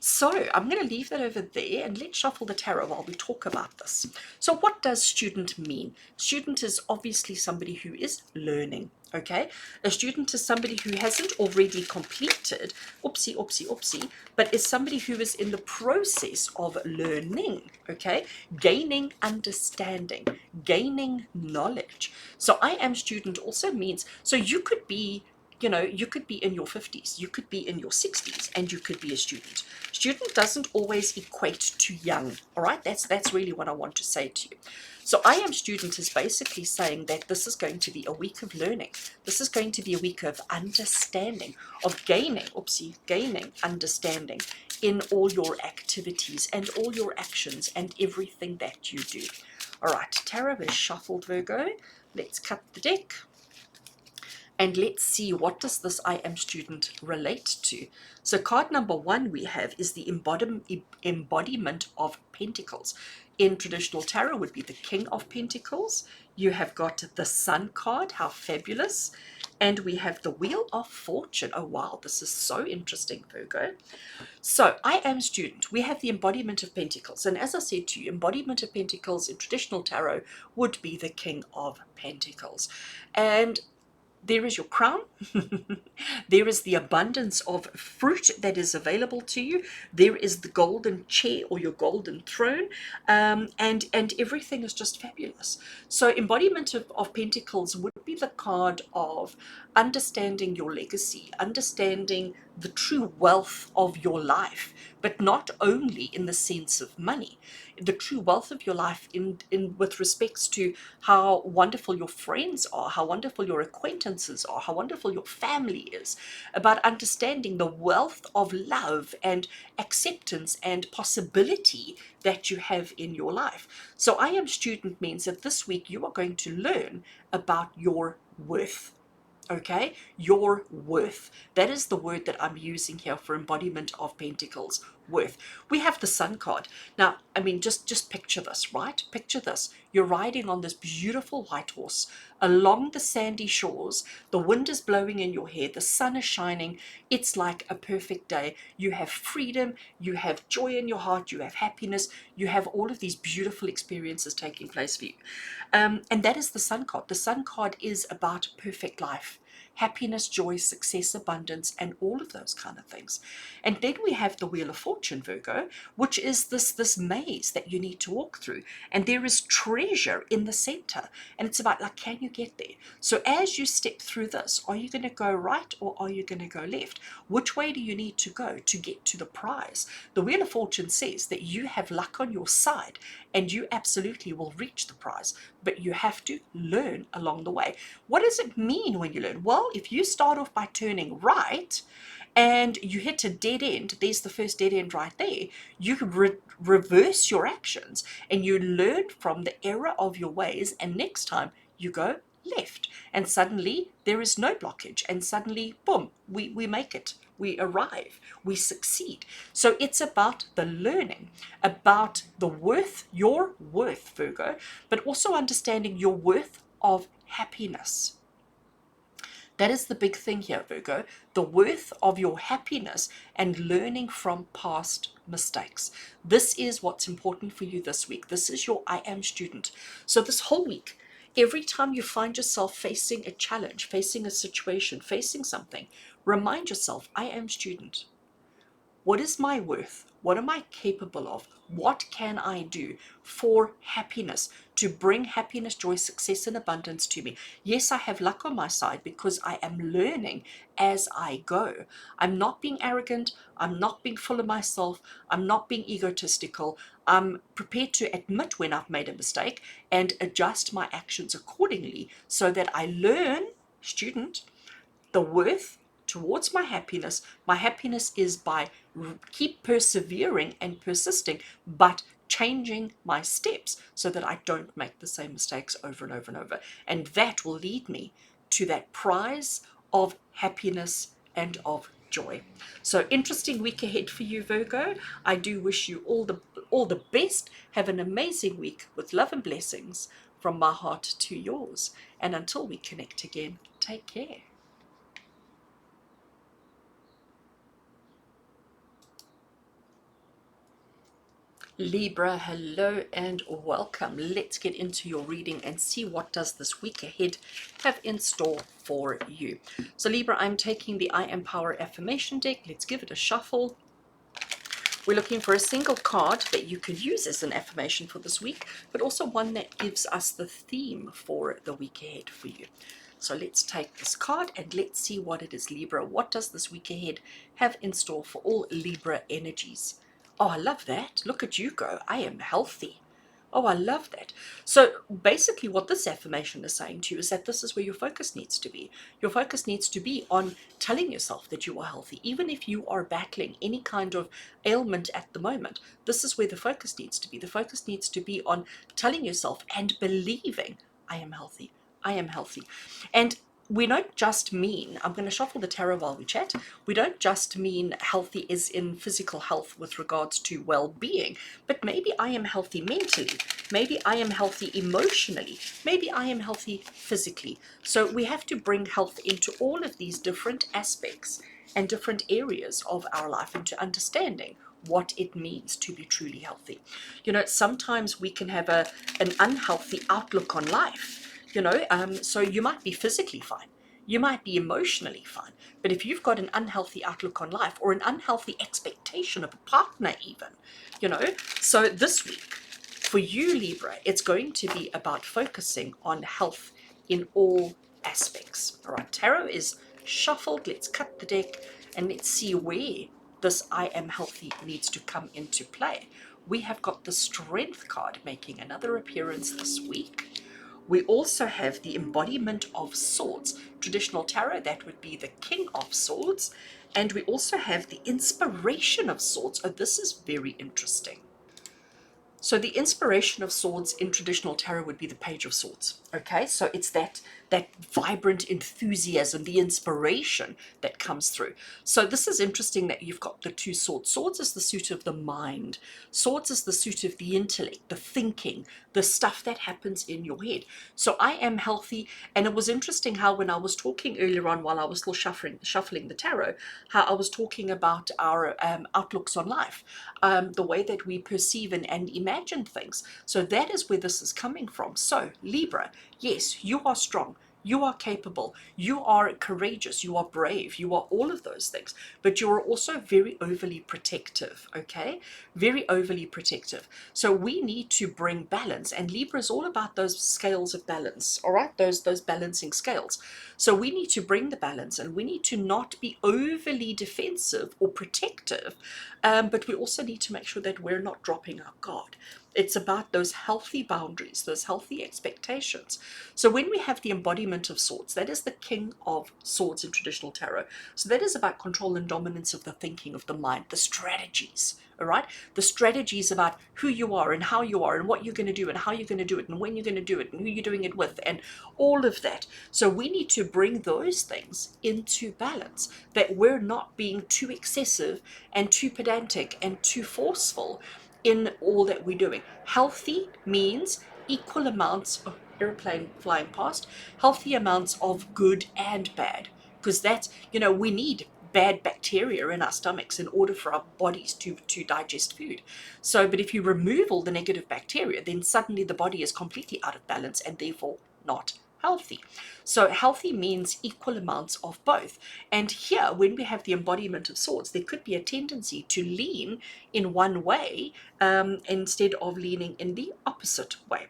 So I'm going to leave that over there and let's shuffle the tarot while we talk about this. So what does student mean? Student is obviously somebody who is learning, okay? A student is somebody who hasn't already completed, oopsie, but is somebody who is in the process of learning, okay? Gaining understanding, gaining knowledge. So I am student also means, so you could be, you could be in your 50s, you could be in your 60s, and you could be a student. Student doesn't always equate to young, all right? That's really what I want to say to you. So I am student is basically saying that this is going to be a week of learning. This is going to be a week of understanding, of gaining understanding in all your activities and all your actions and everything that you do. All right, tarot is shuffled, Virgo. Let's cut the deck. And let's see, what does this I am student relate to? So card number one we have is the embodiment of Pentacles. In traditional tarot would be the King of Pentacles. You have got the Sun card, how fabulous. And we have the Wheel of Fortune. Oh wow, this is so interesting, Virgo. So I am student. We have the embodiment of Pentacles. And as I said to you, embodiment of Pentacles in traditional tarot would be the King of Pentacles. And there is your crown. There is the abundance of fruit that is available to you. There is the golden chair or your golden throne, and everything is just fabulous. So embodiment of Pentacles would be the card of understanding your legacy, understanding the true wealth of your life, but not only in the sense of money, the true wealth of your life in with respects to how wonderful your friends are, how wonderful your acquaintances are, how wonderful your family is, about understanding the wealth of love and acceptance and possibility that you have in your life. So I am student means that this week you are going to learn about your worth. Okay, your worth. That is the word that I'm using here for embodiment of Pentacles, worth. We have the Sun card. Now, I mean, just picture this, right? Picture this. You're riding on this beautiful white horse along the sandy shores. The wind is blowing in your hair. The sun is shining. It's like a perfect day. You have freedom. You have joy in your heart. You have happiness. You have all of these beautiful experiences taking place for you. And that is the Sun card. The Sun card is about perfect life. Happiness, joy, success, abundance, and all of those kind of things. And then we have the Wheel of Fortune, Virgo, which is this maze that you need to walk through. And there is treasure in the center. And it's about, like, can you get there? So as you step through this, are you going to go right or are you going to go left? Which way do you need to go to get to the prize? The Wheel of Fortune says that you have luck on your side and you absolutely will reach the prize, but you have to learn along the way. What does it mean when you learn? Well, if you start off by turning right and you hit a dead end, there's the first dead end right there. You can reverse your actions and you learn from the error of your ways, and next time you go left, and suddenly there is no blockage, and suddenly boom, we make it, we arrive, we succeed. So it's about the learning, about the worth, your worth, Virgo, but also understanding your worth of happiness. That is the big thing here, Virgo, the worth of your happiness and learning from past mistakes. This is what's important for you this week. This is your I am student. So this whole week, every time you find yourself facing a challenge, facing a situation, facing something, remind yourself, I am student. What is my worth? What am I capable of? What can I do for happiness, to bring happiness, joy, success, and abundance to me? Yes, I have luck on my side because I am learning as I go. I'm not being arrogant. I'm not being full of myself. I'm not being egotistical. I'm prepared to admit when I've made a mistake and adjust my actions accordingly so that I learn, student, the worth towards my happiness. My happiness is by keep persevering and persisting, but changing my steps so that I don't make the same mistakes over and over and over. And that will lead me to that prize of happiness and of joy. So interesting week ahead for you, Virgo. I do wish you all the best. Have an amazing week with love and blessings from my heart to yours. And until we connect again, take care. Libra, hello and welcome. Let's get into your reading and see what does this week ahead have in store for you. So Libra, I'm taking the I Am Power affirmation deck. Let's give it a shuffle. We're looking for a single card that you could use as an affirmation for this week, but also one that gives us the theme for the week ahead for you. So let's take this card and let's see what it is, Libra. What does this week ahead have in store for all Libra energies? Oh, I love that. Look at you go. I am healthy. Oh, I love that. So basically what this affirmation is saying to you is that this is where your focus needs to be. Your focus needs to be on telling yourself that you are healthy. Even if you are battling any kind of ailment at the moment, this is where the focus needs to be. The focus needs to be on telling yourself and believing, I am healthy. I am healthy. And we don't just mean, I'm going to shuffle the tarot while we chat, we don't just mean healthy as in physical health with regards to well-being, but maybe I am healthy mentally, maybe I am healthy emotionally, maybe I am healthy physically. So we have to bring health into all of these different aspects and different areas of our life into understanding what it means to be truly healthy. You know, sometimes we can have an unhealthy outlook on life. So you might be physically fine, you might be emotionally fine, but if you've got an unhealthy outlook on life or an unhealthy expectation of a partner even, so this week for you, Libra, it's going to be about focusing on health in all aspects. All right, tarot is shuffled. Let's cut the deck and let's see where this I am healthy needs to come into play. We have got the Strength card making another appearance this week. We also have the embodiment of swords, traditional tarot, that would be the King of Swords. And we also have the inspiration of swords. Oh, this is very interesting. So the inspiration of swords in traditional tarot would be the Page of Swords. Okay, so it's that vibrant enthusiasm, the inspiration that comes through. So this is interesting that you've got the two swords. Swords is the suit of the mind. Swords is the suit of the intellect, the thinking, the stuff that happens in your head. So I am healthy, and it was interesting how when I was talking earlier on while I was still shuffling the tarot, how I was talking about our outlooks on life, the way that we perceive and imagine things. So that is where this is coming from. So Libra, yes, you are strong. You are capable, you are courageous, you are brave, you are all of those things, but you are also very overly protective, okay? Very overly protective. So we need to bring balance, and Libra is all about those scales of balance, all right? Those balancing scales. So we need to bring the balance, and we need to not be overly defensive or protective, but we also need to make sure that we're not dropping our guard. It's about those healthy boundaries, those healthy expectations. So when we have the embodiment of swords, that is the king of swords in traditional tarot. So that is about control and dominance of the thinking, of the mind, the strategies, all right? The strategies about who you are and how you are and what you're going to do and how you're going to do it and when you're going to do it and who you're doing it with and all of that. So we need to bring those things into balance, that we're not being too excessive and too pedantic and too forceful in all that we're doing. Healthy means equal amounts of airplane flying past, healthy amounts of good and bad, because that's, we need bad bacteria in our stomachs in order for our bodies to digest food. So, but if you remove all the negative bacteria, then suddenly the body is completely out of balance and therefore not healthy. So healthy means equal amounts of both. And here, when we have the embodiment of swords, there could be a tendency to lean in one way instead of leaning in the opposite way.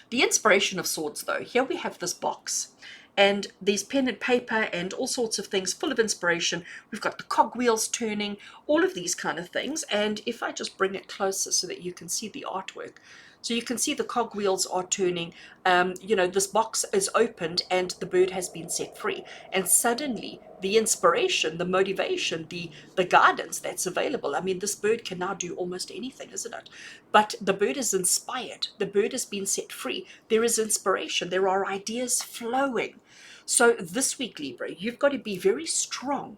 The inspiration of swords, though, here we have this box and there's pen and paper and all sorts of things full of inspiration. We've got the cogwheels turning, all of these kind of things. And if I just bring it closer so that you can see the artwork, so you can see the cogwheels are turning. This box is opened and the bird has been set free. And suddenly the inspiration, the motivation, the guidance that's available. I mean, this bird can now do almost anything, isn't it? But the bird is inspired. The bird has been set free. There is inspiration. There are ideas flowing. So this week, Libra, you've got to be very strong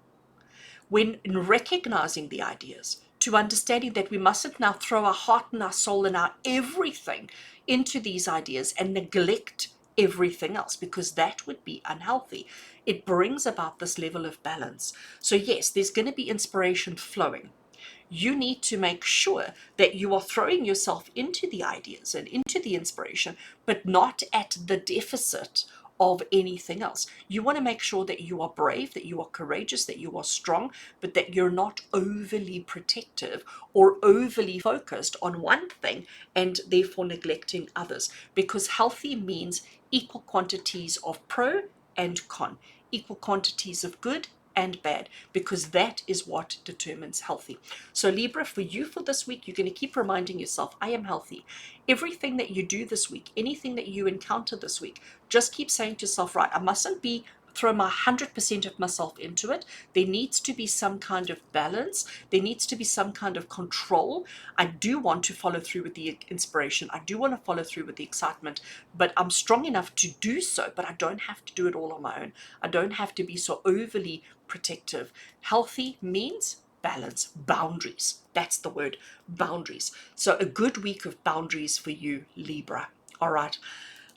when recognizing the ideas, to understanding that we mustn't now throw our heart and our soul and our everything into these ideas and neglect everything else, because that would be unhealthy. It brings about this level of balance. So yes, there's going to be inspiration flowing. You need to make sure that you are throwing yourself into the ideas and into the inspiration, but not at the deficit of anything else. You want to make sure that you are brave, that you are courageous, that you are strong, but that you're not overly protective or overly focused on one thing and therefore neglecting others. Because healthy means equal quantities of pro and con, equal quantities of good and bad, because that is what determines healthy. So Libra, for you for this week, you're going to keep reminding yourself, I am healthy. Everything that you do this week, anything that you encounter this week, just keep saying to yourself, right, I mustn't throw my 100% of myself into it. There needs to be some kind of balance. There needs to be some kind of control. I do want to follow through with the inspiration. I do want to follow through with the excitement, but I'm strong enough to do so, but I don't have to do it all on my own. I don't have to be so overly protective. Healthy means balance, boundaries. That's the word, boundaries. So a good week of boundaries for you, Libra. All right.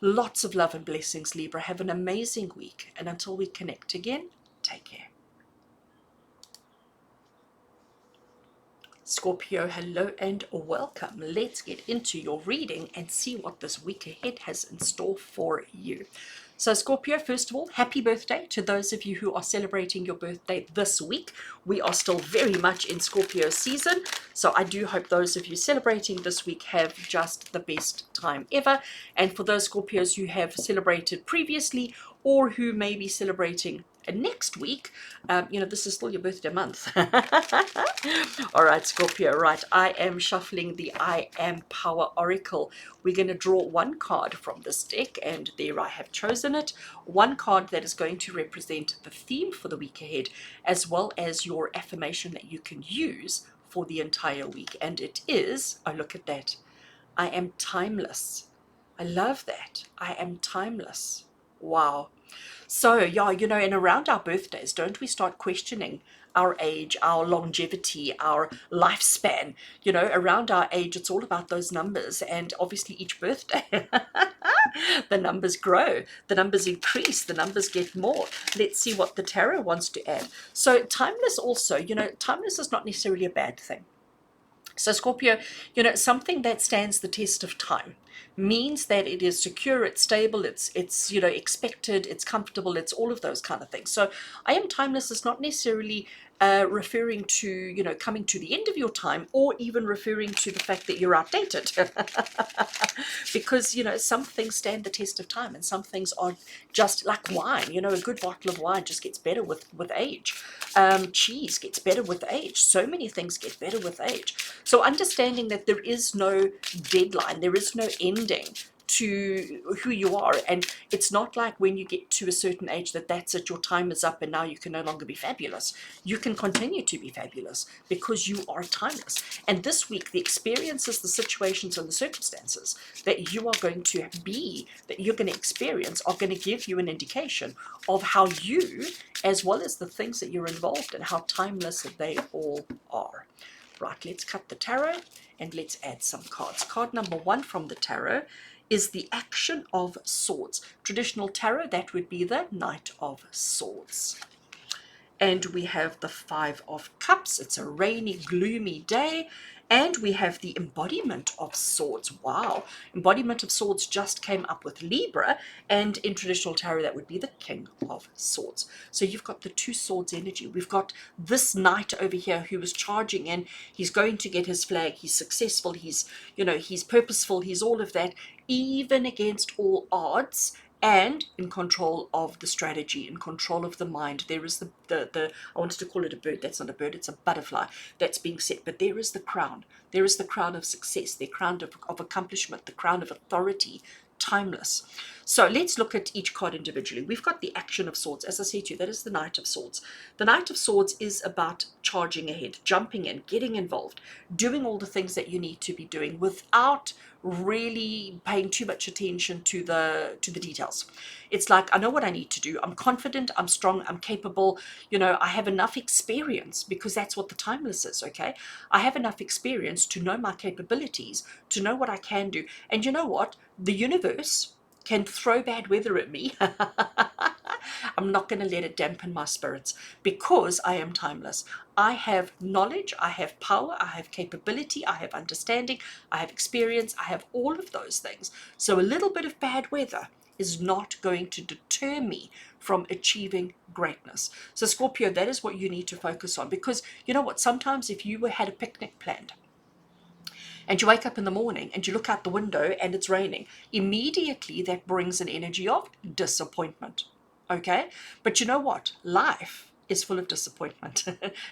Lots of love and blessings, Libra. Have an amazing week. And until we connect again, take care. Scorpio, hello and welcome. Let's get into your reading and see what this week ahead has in store for you. So Scorpio, first of all, happy birthday to those of you who are celebrating your birthday this week. We are still very much in Scorpio season, so I do hope those of you celebrating this week have just the best time ever. And for those Scorpios who have celebrated previously or who may be celebrating next week, this is still your birthday month. All right, Scorpio, right, I am shuffling the I Am Power Oracle. We're going to draw one card from this deck, and there I have chosen it. One card that is going to represent the theme for the week ahead, as well as your affirmation that you can use for the entire week. And it is, oh, look at that, I am timeless. I love that. I am timeless. Wow. So, yeah, and around our birthdays, don't we start questioning our age, our longevity, our lifespan? Around our age, it's all about those numbers. And obviously, each birthday, the numbers grow, the numbers increase, the numbers get more. Let's see what the tarot wants to add. So, timeless also, timeless is not necessarily a bad thing. So Scorpio, something that stands the test of time means that it is secure, it's stable, it's expected, it's comfortable, it's all of those kind of things. So I Am Timeless is not necessarily referring to, you know, coming to the end of your time, or even referring to the fact that you're outdated. Because, you know, some things stand the test of time, and some things are just like wine. You know, a good bottle of wine just gets better with age. Cheese gets better with age. So many things get better with age. So understanding that there is no deadline, there is no ending to who you are, and it's not like when you get to a certain age that that's it, your time is up and now you can no longer be fabulous. You can continue to be fabulous because you are timeless. And this week, the experiences, the situations, and the circumstances that you are going to be, that you're going to experience, are going to give you an indication of how you, as well as the things that you're involved in, how timeless they all are. Right, let's cut the tarot and let's add some cards. Card number 1 from the tarot is the Action of Swords. Traditional tarot, that would be the Knight of Swords. And we have the 5 of Cups. It's a rainy, gloomy day. And we have the Embodiment of Swords. Wow. Embodiment of Swords just came up with Libra. And in traditional tarot, that would be the King of Swords. So you've got the 2 swords energy. We've got this knight over here who is charging in. He's going to get his flag. He's successful. He's, you know, he's purposeful. He's all of that, even against all odds. And in control of the strategy, in control of the mind. There is the I wanted to call it a bird. That's not a bird, it's a butterfly that's being set. But there is the crown. There is the crown of success, the crown of accomplishment, the crown of authority, timeless. So let's look at each card individually. We've got the Action of Swords. As I said to you, that is the Knight of Swords. The Knight of Swords is about charging ahead, jumping in, getting involved, doing all the things that you need to be doing without really paying too much attention to the details. It's like, I know what I need to do. I'm confident, I'm strong, I'm capable. You know, I have enough experience, because that's what the timeless is, okay? I have enough experience to know my capabilities, to know what I can do. And you know what? The universe can throw bad weather at me. I'm not going to let it dampen my spirits, because I am timeless. I have knowledge, I have power, I have capability, I have understanding, I have experience, I have all of those things. So a little bit of bad weather is not going to deter me from achieving greatness. So Scorpio, that is what you need to focus on, because you know what? Sometimes if you had a picnic planned, and you wake up in the morning and you look out the window and it's raining, immediately that brings an energy of disappointment. Okay? But you know what? Life is full of disappointment.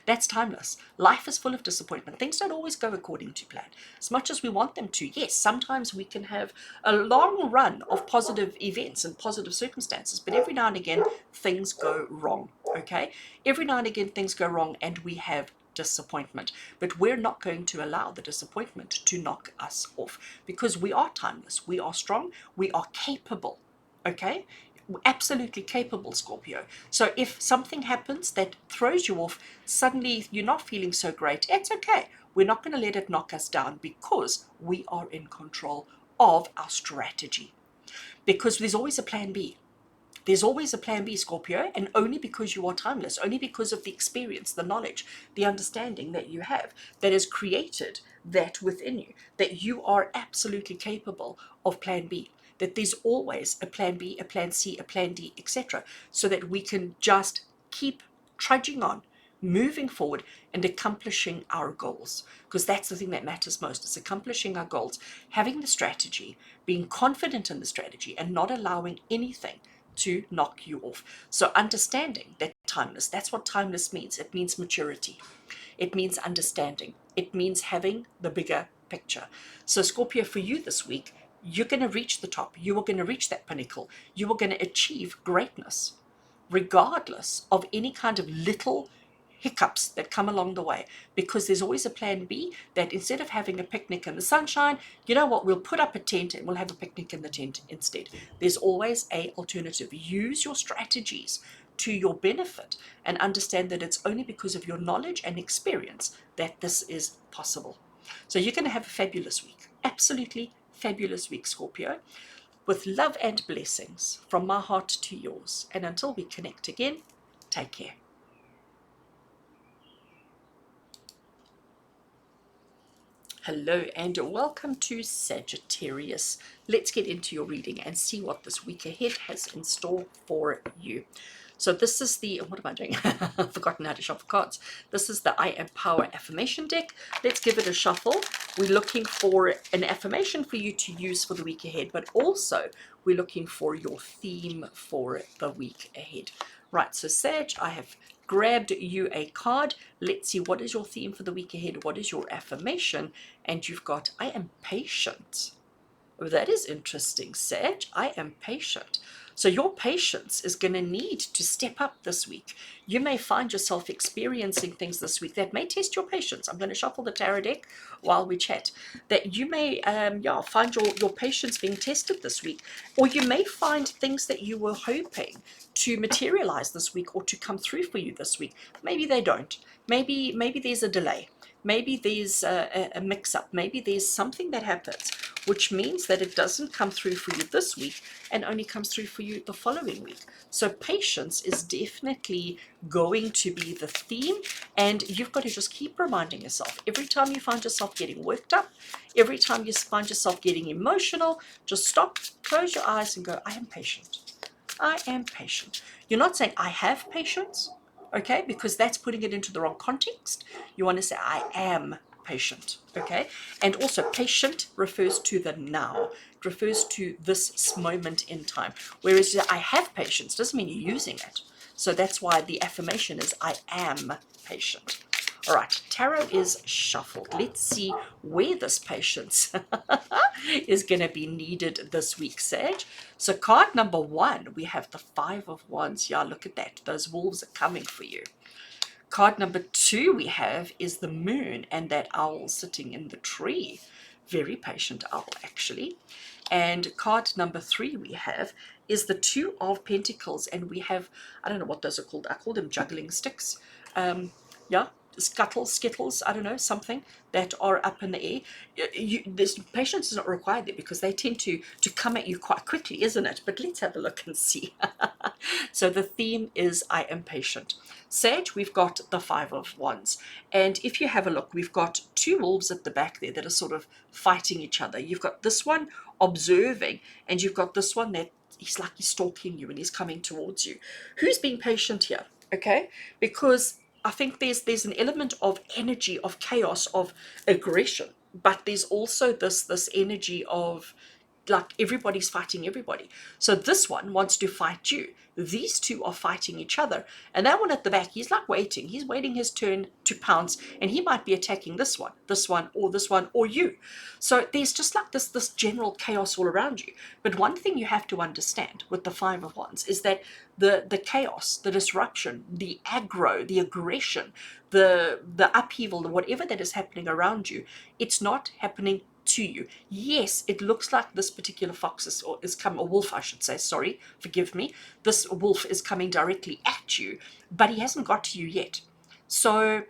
That's timeless. Life is full of disappointment. Things don't always go according to plan, as much as we want them to. Yes, sometimes we can have a long run of positive events and positive circumstances, but every now and again things go wrong. Okay? Every now and again things go wrong and we have disappointment, but we're not going to allow the disappointment to knock us off, because we are timeless, we are strong, we are capable. Okay, we're absolutely capable, Scorpio. So if something happens that throws you off, suddenly you're not feeling so great, it's okay. We're not going to let it knock us down, because we are in control of our strategy, because there's always a plan B. There's always a plan B, Scorpio, and only because you are timeless, only because of the experience, the knowledge, the understanding that you have, that has created that within you, that you are absolutely capable of plan B, that there's always a plan B, a plan C, a plan D, etc., so that we can just keep trudging on, moving forward and accomplishing our goals, because that's the thing that matters most. It's accomplishing our goals, having the strategy, being confident in the strategy, and not allowing anything to knock you off. So understanding that timeless, that's what timeless means. It means maturity. It means understanding. It means having the bigger picture. So Scorpio, for you this week, you're going to reach the top. You are going to reach that pinnacle. You are going to achieve greatness, regardless of any kind of little hiccups that come along the way, because there's always a plan B, that instead of having a picnic in the sunshine, you know what, we'll put up a tent and we'll have a picnic in the tent instead. There's always a alternative. Use your strategies to your benefit and understand that it's only because of your knowledge and experience that this is possible. So you're going to have a fabulous week, absolutely fabulous week, Scorpio, with love and blessings from my heart to yours. And until we connect again, take care. Hello and welcome to Sagittarius. Let's get into your reading and see what this week ahead has in store for you. So this is the, what am I doing? I've forgotten how to shuffle cards. This is the I Am Power affirmation deck. Let's give it a shuffle. We're looking for an affirmation for you to use for the week ahead, but also we're looking for your theme for the week ahead. Right, so Sag, I have grabbed you a card. Let's see, what is your theme for the week ahead? What is your affirmation? And you've got, I am patient. Oh, that is interesting, Sag. I am patient. So your patience is going to need to step up this week. You may find yourself experiencing things this week that may test your patience. I'm going to shuffle the tarot deck while we chat. That you may find your patience being tested this week. Or you may find things that you were hoping to materialize this week or to come through for you this week. Maybe they don't. Maybe there's a delay. Maybe there's a mix-up. Maybe there's something that happens, which means that it doesn't come through for you this week and only comes through for you the following week. So patience is definitely going to be the theme, and you've got to just keep reminding yourself. Every time you find yourself getting worked up, every time you find yourself getting emotional, just stop, close your eyes and go, I am patient. I am patient. You're not saying I have patience, okay, because that's putting it into the wrong context. You want to say I am patient, okay? And also patient refers to the now. It refers to this moment in time. Whereas I have patience doesn't mean you're using it. So that's why the affirmation is I am patient. All right, tarot is shuffled. Let's see where this patience is going to be needed this week, Sage. So card number 1, we have the 5 of Wands. Yeah, look at that. Those wolves are coming for you. Card number 2 we have is the moon and that owl sitting in the tree. Very patient owl, actually. And card number 3 we have is the 2 of Pentacles. And we have, I don't know what those are called. I call them juggling sticks. Yeah, skittles, I don't know, something that are up in the air. This patience is not required there because they tend to come at you quite quickly, isn't it? But let's have a look and see. So the theme is I am patient. Sage, we've got the 5 of Wands. And if you have a look, we've got 2 wolves at the back there that are sort of fighting each other. You've got this one observing, and you've got this one that he's like he's stalking you and he's coming towards you. Who's being patient here? Okay, because I think there's an element of energy, of chaos, of aggression, but there's also this energy of like everybody's fighting everybody. So this one wants to fight you. These 2 are fighting each other. And that one at the back, he's like waiting. He's waiting his turn to pounce, and he might be attacking this one, or you. So there's just like this general chaos all around you. But one thing you have to understand with the 5 of Wands is that the chaos, the disruption, the aggro, the aggression, the upheaval, whatever that is happening around you, it's not happening to you. Yes, it looks like this particular fox is coming, or wolf I should say, sorry, forgive me. This wolf is coming directly at you, but he hasn't got to you yet. So,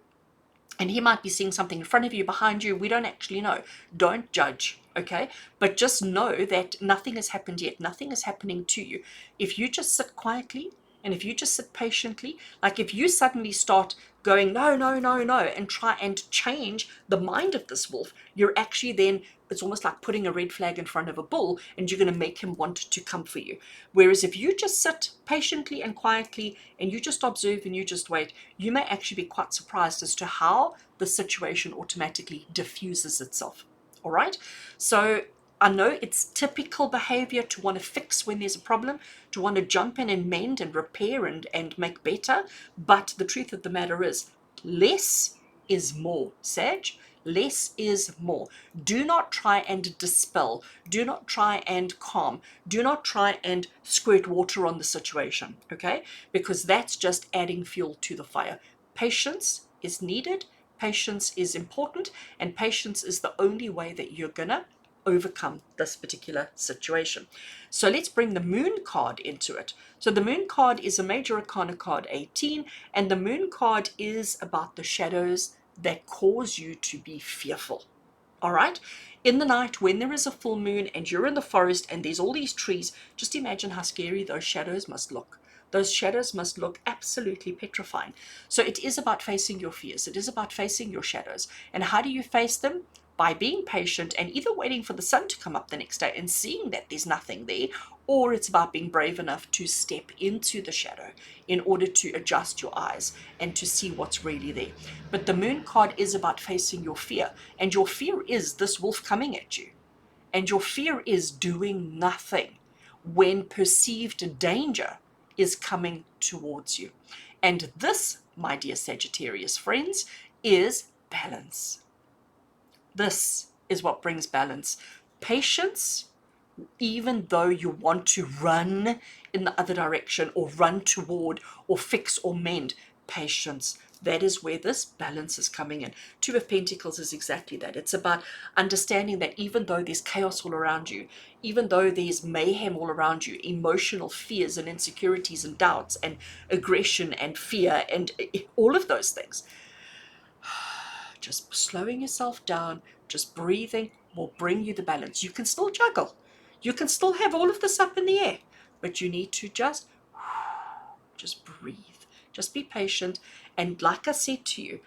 and he might be seeing something in front of you, behind you, we don't actually know. Don't judge, okay? But just know that nothing has happened yet. Nothing is happening to you. If you just sit quietly, and if you just sit patiently, like if you suddenly start going, no, no, no, no, and try and change the mind of this wolf, you're actually then, it's almost like putting a red flag in front of a bull, and you're going to make him want to come for you. Whereas if you just sit patiently and quietly, and you just observe and you just wait, you may actually be quite surprised as to how the situation automatically diffuses itself. All right? So I know it's typical behavior to want to fix when there's a problem, to want to jump in and mend and repair and make better. But the truth of the matter is, less is more, Sag. Less is more. Do not try and dispel. Do not try and calm. Do not try and squirt water on the situation, okay? Because that's just adding fuel to the fire. Patience is needed. Patience is important. And patience is the only way that you're gonna overcome this particular situation. So let's bring the moon card into it. So the moon card is a major arcana card 18, and the moon card is about the shadows that cause you to be fearful. All right, in the night when there is a full moon and you're in the forest and there's all these trees, just imagine how scary those shadows must look. Those shadows must look absolutely petrifying. So it is about facing your fears. It is about facing your shadows. And how do you face them? by being patient and either waiting for the sun to come up the next day and seeing that there's nothing there, or it's about being brave enough to step into the shadow in order to adjust your eyes and to see what's really there. But the moon card is about facing your fear, and your fear is this wolf coming at you, and your fear is doing nothing when perceived danger is coming towards you. And this, my dear Sagittarius friends, is balance. This is what brings balance. Patience, even though you want to run in the other direction or run toward or fix or mend. Patience. That is where this balance is coming in. Two of Pentacles is exactly that. It's about understanding that even though there's chaos all around you, even though there's mayhem all around you, emotional fears and insecurities and doubts and aggression and fear and all of those things, just slowing yourself down, just breathing will bring you the balance. You can still juggle. You can still have all of this up in the air, but you need to just breathe. Just be patient. And like I said to you,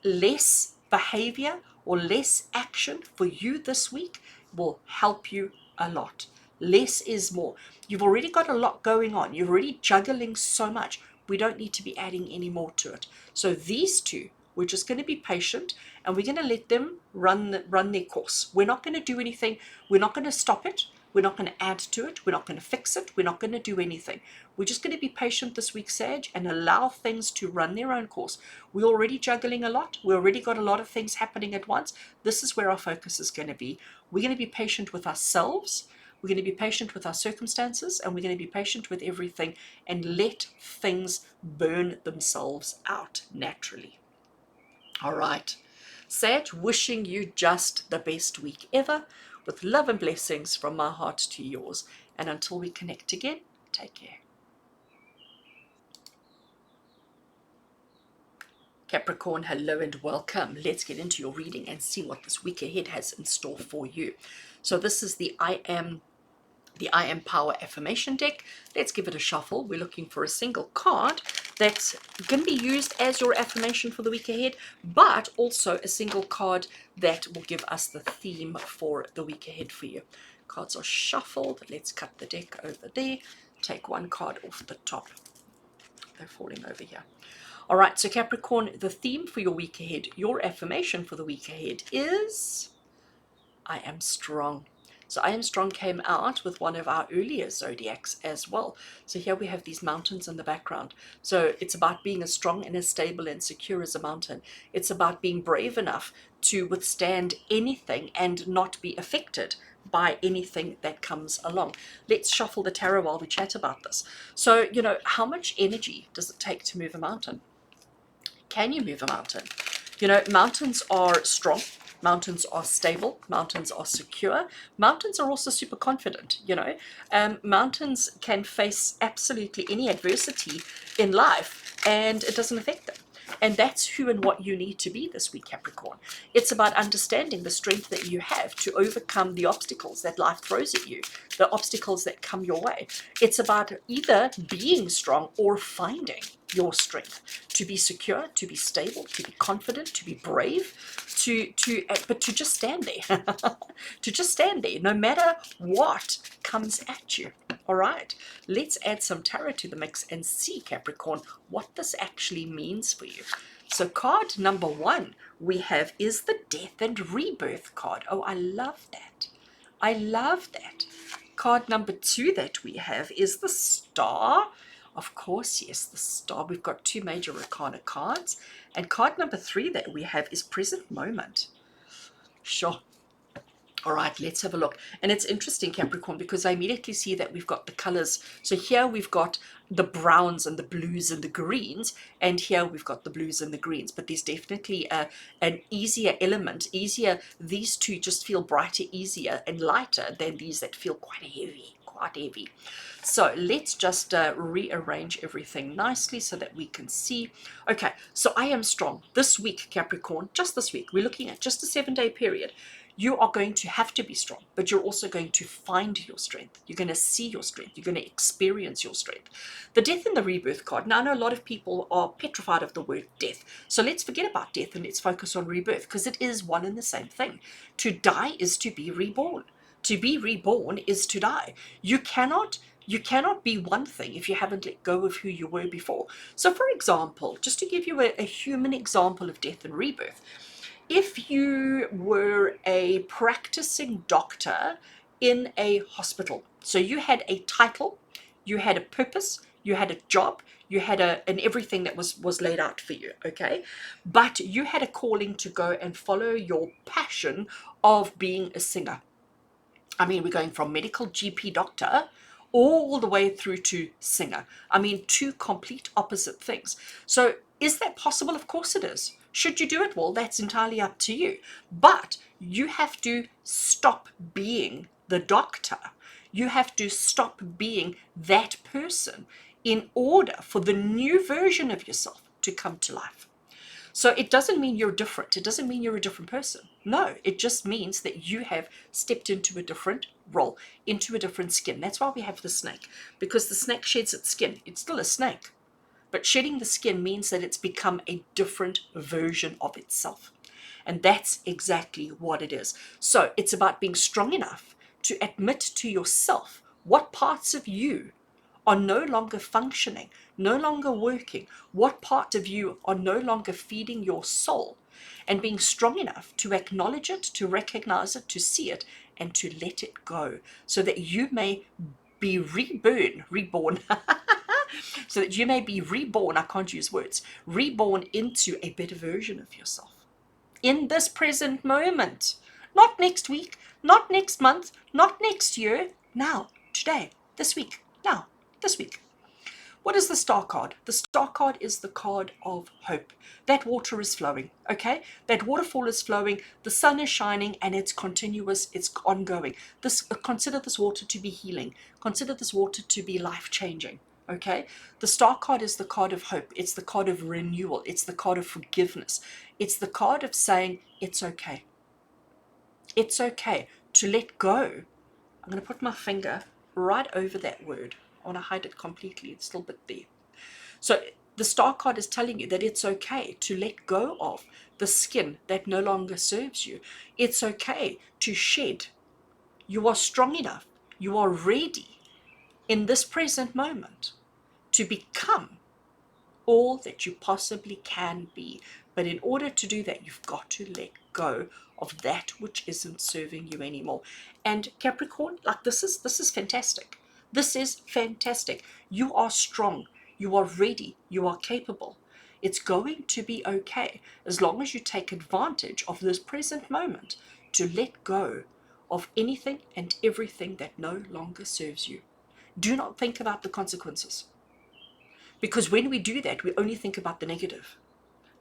less behavior or less action for you this week will help you a lot. Less is more. You've already got a lot going on. You're already juggling so much. We don't need to be adding any more to it. So these two, we're just going to be patient and we're going to let them run their course. We're not going to do anything. We're not going to stop it. We're not going to add to it. We're not going to fix it. We're not going to do anything. We're just going to be patient this week, Sag, and allow things to run their own course. We're already juggling a lot. We already got a lot of things happening at once. This is where our focus is going to be. We're going to be patient with ourselves. We're going to be patient with our circumstances, and we're going to be patient with everything and let things burn themselves out naturally. All right. Sag, wishing you just the best week ever, with love and blessings from my heart to yours. And until we connect again, take care. Capricorn, hello and welcome. Let's get into your reading and see what this week ahead has in store for you. So this is the I Am Power Affirmation deck. Let's give it a shuffle. We're looking for a single card that's going to be used as your affirmation for the week ahead, but also a single card that will give us the theme for the week ahead for you. Cards are shuffled. Let's cut the deck over there. Take one card off the top. They're falling over here. All right, so Capricorn, the theme for your week ahead, your affirmation for the week ahead is I am strong. So I Am Strong came out with one of our earlier zodiacs as well. So here we have these mountains in the background. So it's about being as strong and as stable and secure as a mountain. It's about being brave enough to withstand anything and not be affected by anything that comes along. Let's shuffle the tarot while we chat about this. So, you know, how much energy does it take to move a mountain? Can you move a mountain? You know, mountains are strong. Mountains are stable. Mountains are secure. Mountains are also super confident, you know. Mountains can face absolutely any adversity in life and it doesn't affect them. And that's who and what you need to be this week, Capricorn. It's about understanding the strength that you have to overcome the obstacles that life throws at you, the obstacles that come your way. It's about either being strong or finding your strength to be secure, to be stable, to be confident, to be brave, but to just stand there, to just stand there, no matter what comes at you. All right, let's add some tarot to the mix and see, Capricorn, what this actually means for you. So card number one we have is the Death and Rebirth card. Oh, I love that. I love that. Card number two that we have is the Star. Of course, yes, the Star. We've got two major arcana cards. And card number three that we have is Present Moment. Sure. All right, let's have a look. And it's interesting, Capricorn, because I immediately see that we've got the colors. So here we've got the browns and the blues and the greens, and here we've got the blues and the greens. But there's definitely an easier element, easier. These two just feel brighter, easier, and lighter than these that feel quite heavy, quite heavy. So let's just rearrange everything nicely so that we can see. Okay, so I am strong. This week, Capricorn, just this week, we're looking at just a 7-day period. You are going to have to be strong, but you're also going to find your strength. You're going to see your strength. You're going to experience your strength. The death and the rebirth card. Now, I know a lot of people are petrified of the word death. So let's forget about death and let's focus on rebirth, because it is one and the same thing. To die is to be reborn. To be reborn is to die. You cannot be one thing if you haven't let go of who you were before. So for example, just to give you a human example of death and rebirth, if you were a practicing doctor in a hospital, so you had a title, you had a purpose, you had a job, you had an everything that was laid out for you, okay? But you had a calling to go and follow your passion of being a singer. I mean, we're going from medical GP doctor all the way through to singer. I mean, two complete opposite things. So is that possible? Of course it is. Should you do it? Well, that's entirely up to you. But you have to stop being the doctor. You have to stop being that person in order for the new version of yourself to come to life. So it doesn't mean you're different. It doesn't mean you're a different person. No, it just means that you have stepped into a different role, into a different skin. That's why we have the snake, because the snake sheds its skin. It's still a snake, but shedding the skin means that it's become a different version of itself. And that's exactly what it is. So it's about being strong enough to admit to yourself what parts of you are no longer functioning, no longer working, what part of you are no longer feeding your soul, and being strong enough to acknowledge it, to recognize it, to see it, and to let it go, so that you may be reborn, so that you may be reborn, I can't use words, reborn into a better version of yourself in this present moment. Not next week, not next month, not next year, now, today, this week, now, this week. What is the star card? The star card is the card of hope. That water is flowing, okay? That waterfall is flowing, the sun is shining, and it's continuous, it's ongoing. Consider this water to be healing. Consider this water to be life-changing, okay? The star card is the card of hope. It's the card of renewal. It's the card of forgiveness. It's the card of saying, it's okay. It's okay to let go. I'm going to put my finger right over that word. I want to hide it completely. It's still a bit there. So the star card is telling you that it's okay to let go of the skin that no longer serves you. It's okay to shed. You are strong enough. You are ready in this present moment to become all that you possibly can be. But in order to do that, you've got to let go of that which isn't serving you anymore. And Capricorn, like this is fantastic. This is fantastic. You are strong. You are ready. You are capable. It's going to be okay as long as you take advantage of this present moment to let go of anything and everything that no longer serves you. Do not think about the consequences. Because when we do that, we only think about the negative.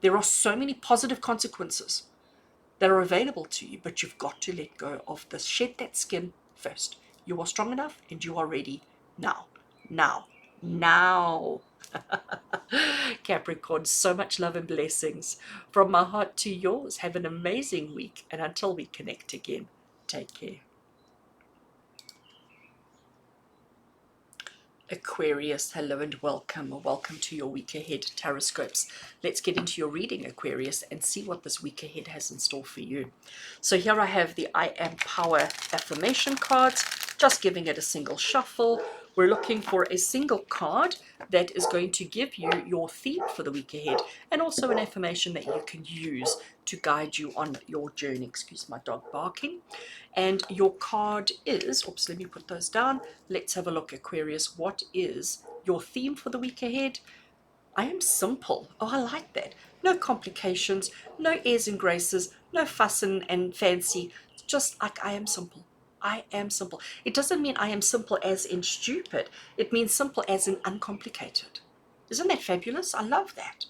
There are so many positive consequences that are available to you, but you've got to let go of this. Shed that skin first. You are strong enough and you are ready now. Now. Now. Capricorn, so much love and blessings from my heart to yours. Have an amazing week, and until we connect again, take care. Aquarius, hello and welcome. Welcome to your week ahead TarotScopes. Let's get into your reading, Aquarius, and see what this week ahead has in store for you. So here I have the I Am Power affirmation cards, just giving it a single shuffle. We're looking for a single card that is going to give you your theme for the week ahead, and also an affirmation that you can use to guide you on your journey. Excuse my dog barking. And your card is, oops, let me put those down. Let's have a look, Aquarius. What is your theme for the week ahead? I am simple. Oh, I like that. No complications, no airs and graces, no fuss and fancy. Just like I am simple. I am simple. It doesn't mean I am simple as in stupid. It means simple as in uncomplicated. Isn't that fabulous? I love that.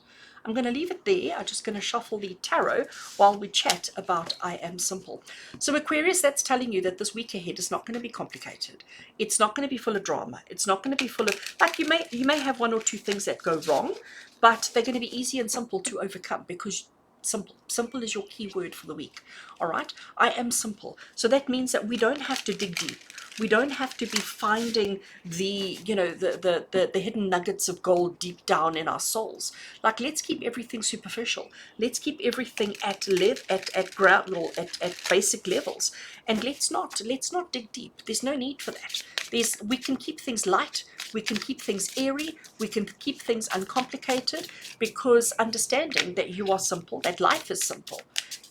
I'm going to leave it there. I'm just going to shuffle the tarot while we chat about I am simple. So Aquarius, that's telling you that this week ahead is not going to be complicated. It's not going to be full of drama. It's not going to be full of, like, you may have one or two things that go wrong, but they're going to be easy and simple to overcome, because simple is your key word for the week. All right, I am simple. So that means that we don't have to dig deep. We don't have to be finding the, you know, the hidden nuggets of gold deep down in our souls. Like, let's keep everything superficial. Let's keep everything at ground level, at basic levels, and let's not dig deep. There's no need for that. We can keep things light, we can keep things airy, we can keep things uncomplicated, because understanding that you are simple, that life is simple,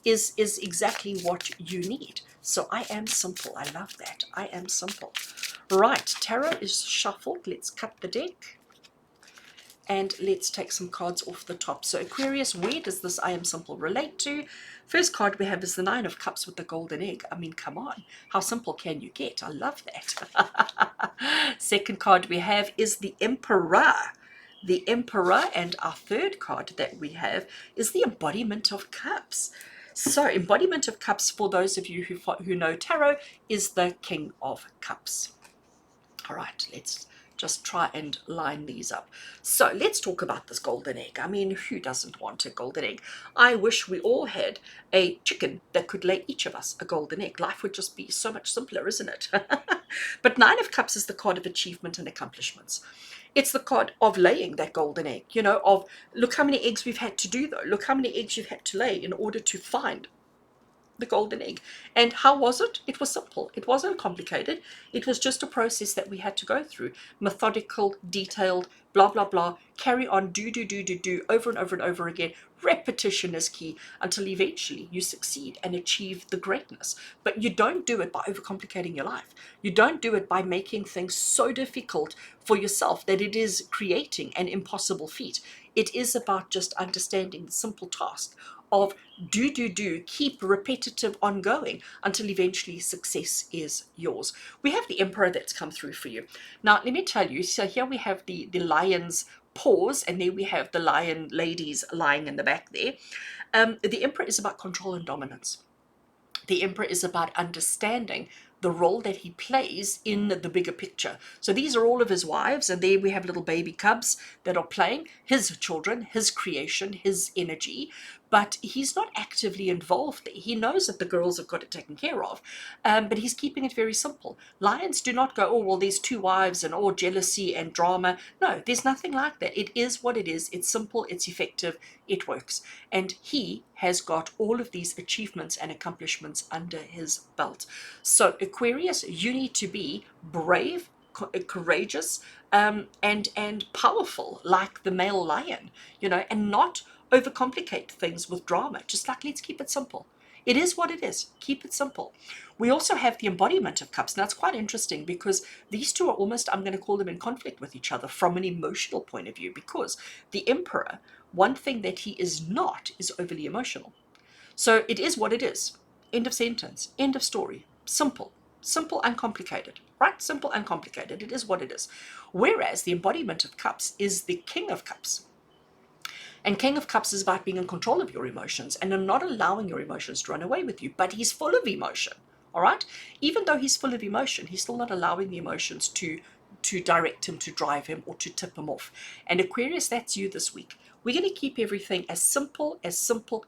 is exactly what you need. So I am simple. I love that. I am simple. Right, tarot is shuffled. Let's cut the deck and let's take some cards off the top. So Aquarius, where does this I am simple relate to? First card we have is the Nine of Cups with the golden egg. I mean, come on, how simple can you get? I love that. Second card we have is the Emperor. The Emperor, and our third card that we have is the Embodiment of Cups. So Embodiment of Cups, for those of you who know tarot, is the King of Cups. All right, let's just try and line these up. So let's talk about this golden egg. I mean, who doesn't want a golden egg? I wish we all had a chicken that could lay each of us a golden egg. Life would just be so much simpler, isn't it? But Nine of Cups is the card of achievement and accomplishments. It's the card of laying that golden egg, you know, of look how many eggs we've had to do though. Look how many eggs you've had to lay in order to find the golden egg. And how was it? It was simple. It wasn't complicated. It was just a process that we had to go through. Methodical, detailed, blah, blah, blah. Carry on, do, over and over and over again. Repetition is key until eventually you succeed and achieve the greatness. But you don't do it by overcomplicating your life. You don't do it by making things so difficult for yourself that it is creating an impossible feat. It is about just understanding the simple task of do, keep repetitive ongoing until eventually success is yours. We have the Emperor that's come through for you. Now, let me tell you, so here we have the lion's paws, and there we have the lion ladies lying in the back there. The Emperor is about control and dominance. The Emperor is about understanding the role that he plays in the bigger picture. So these are all of his wives, and there we have little baby cubs that are playing, his children, his creation, his energy, but he's not actively involved there. He knows that the girls have got it taken care of, but he's keeping it very simple. Lions do not go, oh, well, there's two wives and all jealousy and drama. No, there's nothing like that. It is what it is. It's simple, it's effective, it works. And he has got all of these achievements and accomplishments under his belt. So Aquarius, you need to be brave, courageous, and powerful like the male lion, you know, and not overcomplicate things with drama. Just like, let's keep it simple. It is what it is. Keep it simple. We also have the Embodiment of Cups. Now, it's quite interesting because these two are almost, I'm going to call them, in conflict with each other from an emotional point of view, because the Emperor, one thing that he is not is overly emotional. So it is what it is. End of sentence. End of story. Simple. Simple, uncomplicated. Right? Simple, uncomplicated. It is what it is. Whereas the Embodiment of Cups is the King of Cups. And King of Cups is about being in control of your emotions and not allowing your emotions to run away with you. But he's full of emotion, all right? Even though he's full of emotion, he's still not allowing the emotions to direct him, to drive him, or to tip him off. And Aquarius, that's you this week. We're going to keep everything as simple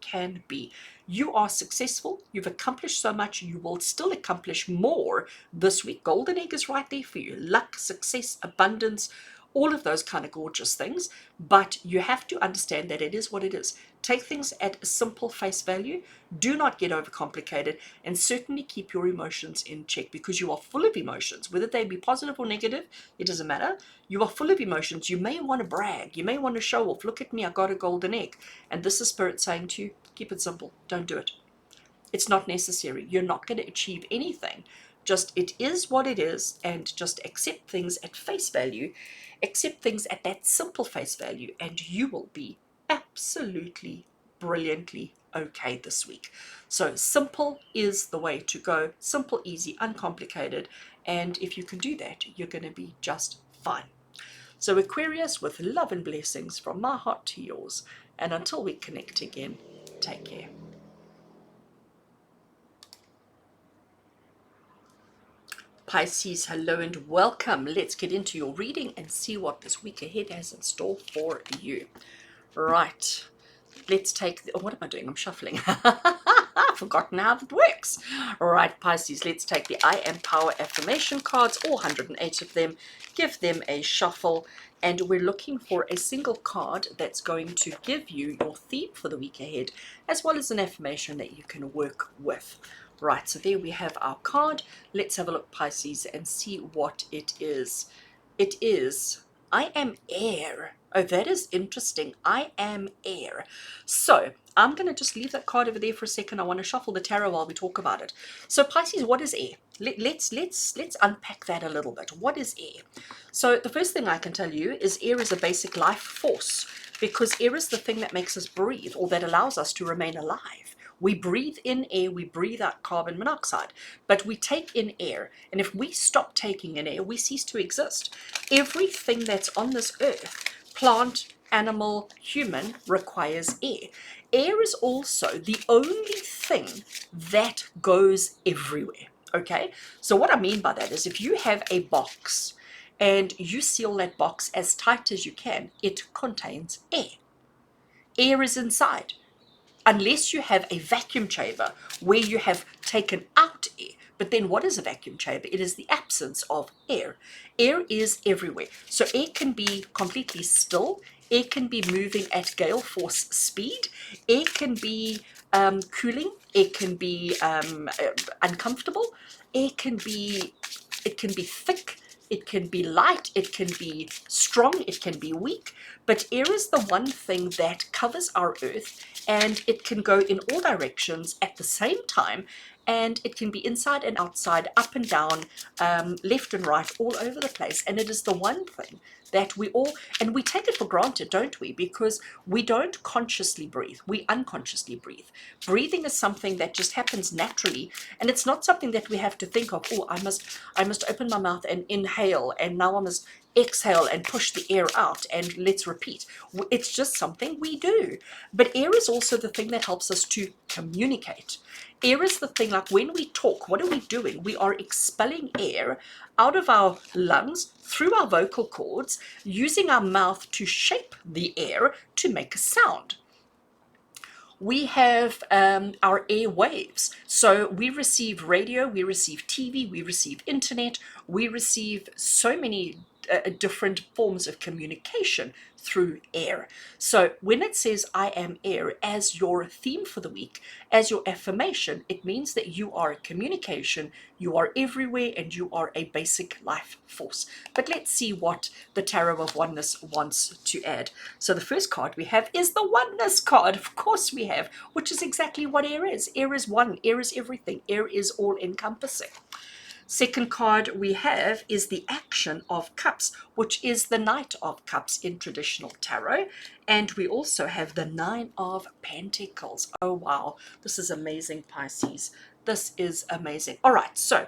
can be. You are successful. You've accomplished so much. You will still accomplish more this week. Golden egg is right there for you. Luck, success, abundance, all of those kind of gorgeous things, but you have to understand that it is what it is. Take things at a simple face value. Do not get overcomplicated, and certainly keep your emotions in check, because you are full of emotions, whether they be positive or negative, it doesn't matter. You are full of emotions. You may want to brag. You may want to show off. Look at me, I got a golden egg. And this is Spirit saying to you, keep it simple. Don't do it. It's not necessary. You're not going to achieve anything. Just, it is what it is, and just accept things at face value. Accept things at that simple face value, and you will be absolutely brilliantly okay this week. So simple is the way to go. Simple, easy, uncomplicated. And if you can do that, you're going to be just fine. So Aquarius, with love and blessings from my heart to yours, And until we connect again, take care. Pisces, hello and welcome. Let's get into your reading and see what this week ahead has in store for you. Right. Let's take what am I doing? I'm shuffling. I've forgotten how that works. All right, Pisces, let's take the I Am Power affirmation cards, all 108 of them. Give them a shuffle, and we're looking for a single card that's going to give you your theme for the week ahead, as well as an affirmation that you can work with. Right, so there we have our card. Let's have a look, Pisces, and see what it is. It is I am air. Oh, that is interesting. I am air. So I'm going to just leave that card over there for a second. I want to shuffle the tarot while we talk about it. So Pisces, what is air? Let's unpack that a little bit. What is air? So the first thing I can tell you is air is a basic life force, because air is the thing that makes us breathe, or that allows us to remain alive. We breathe in air, we breathe out carbon monoxide, but we take in air. And if we stop taking in air, we cease to exist. Everything that's on this earth, plant, animal, human, requires air. Air is also the only thing that goes everywhere. Okay? So what I mean by that is, if you have a box and you seal that box as tight as you can, it contains air. Air is inside. Unless you have a vacuum chamber where you have taken out air. But then what is a vacuum chamber? It is the absence of air. Air is everywhere. So air can be completely still. Air can be moving at gale force speed. Air can be cooling. Air can be uncomfortable. Air can be, it can be thick. It can be light, it can be strong, it can be weak, but air is the one thing that covers our earth, and it can go in all directions at the same time, and it can be inside and outside, up and down, left and right, all over the place. And it is the one thing that we all, and we take it for granted, don't we? Because we don't consciously breathe, we unconsciously breathe. Breathing is something that just happens naturally, and it's not something that we have to think of, oh, I must open my mouth and inhale, and now I must exhale and push the air out, and let's repeat. It's just something we do. But air is also the thing that helps us to communicate. Air is the thing, like when we talk, what are we doing? We are expelling air out of our lungs, through our vocal cords, using our mouth to shape the air to make a sound. We have our air waves. So we receive radio, we receive TV, we receive internet, we receive so many different forms of communication through air. So when it says I am air as your theme for the week, as your affirmation, it means that you are communication, you are everywhere, and you are a basic life force. But let's see what the Tarot of Oneness wants to add. So the first card we have is the Oneness card. Of course we have, which is exactly what air is. Air is one, air is everything, air is all encompassing. Second card we have is the Action of Cups, which is the Knight of Cups in traditional tarot. And we also have the Nine of Pentacles. Oh, wow. This is amazing, Pisces. This is amazing. All right, so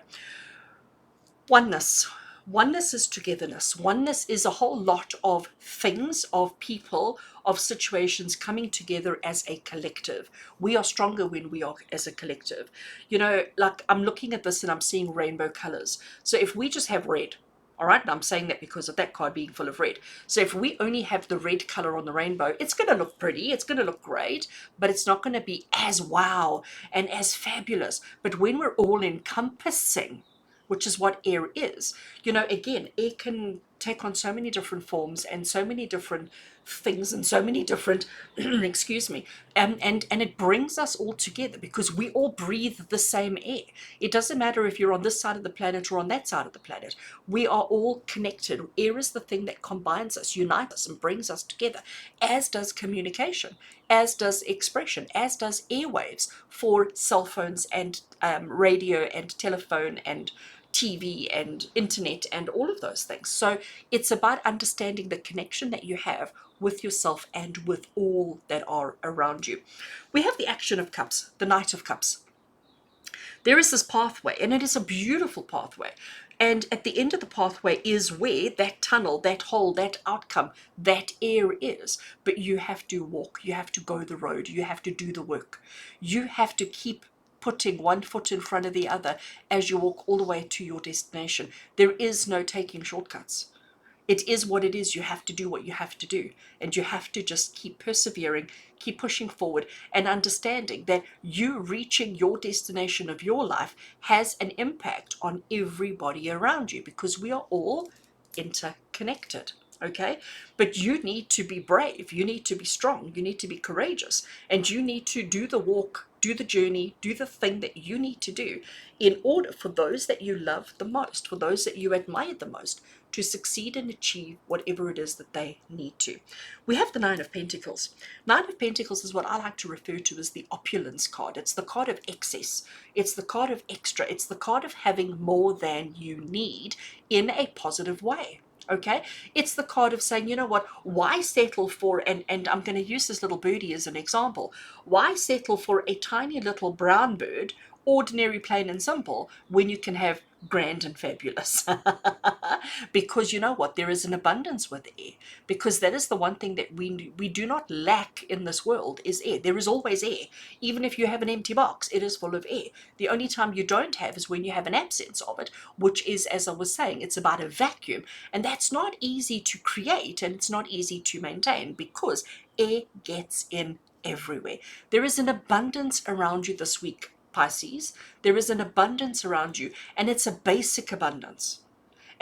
oneness. Oneness is togetherness. Oneness is a whole lot of things, of people, of situations coming together as a collective. We are stronger when we are as a collective. You know, like I'm looking at this and I'm seeing rainbow colors. So if we just have red, all right, and I'm saying that because of that card being full of red. So if we only have the red color on the rainbow, it's going to look pretty, it's going to look great, but it's not going to be as wow and as fabulous. But when we're all encompassing, which is what air is. You know, again, air can take on so many different forms and so many different things and so many different, excuse me, and it brings us all together because we all breathe the same air. It doesn't matter if you're on this side of the planet or on that side of the planet. We are all connected. Air is the thing that combines us, unites us, and brings us together, as does communication, as does expression, as does airwaves for cell phones and radio and telephone and TV and internet and all of those things. So it's about understanding the connection that you have with yourself and with all that are around you. We have the Action of Cups, the Knight of Cups. There is this pathway, and it is a beautiful pathway. And at the end of the pathway is where that tunnel, that hole, that outcome, that air is. But you have to walk, you have to go the road, you have to do the work. You have to keep putting one foot in front of the other as you walk all the way to your destination. There is no taking shortcuts. It is what it is. You have to do what you have to do. And you have to just keep persevering, keep pushing forward, and understanding that you reaching your destination of your life has an impact on everybody around you, because we are all interconnected. Okay, but you need to be brave, you need to be strong, you need to be courageous, and you need to do the walk, do the journey, do the thing that you need to do in order for those that you love the most, for those that you admire the most, to succeed and achieve whatever it is that they need to. We have the Nine of Pentacles. Nine of Pentacles is what I like to refer to as the opulence card. It's the card of excess. It's the card of extra. It's the card of having more than you need in a positive way. Okay, it's the card of saying, you know what, why settle for, and I'm going to use this little birdie as an example, why settle for a tiny little brown bird, ordinary, plain and simple, when you can have grand and fabulous? Because you know what, there is an abundance with air, because that is the one thing that we do not lack in this world is air. There is always air. Even if you have an empty box, it is full of air. The only time you don't have is when you have an absence of it, which is, as I was saying, it's about a vacuum, and that's not easy to create, and it's not easy to maintain, because air gets in everywhere. There is an abundance around you this week, Pisces. There is an abundance around you, and it's a basic abundance.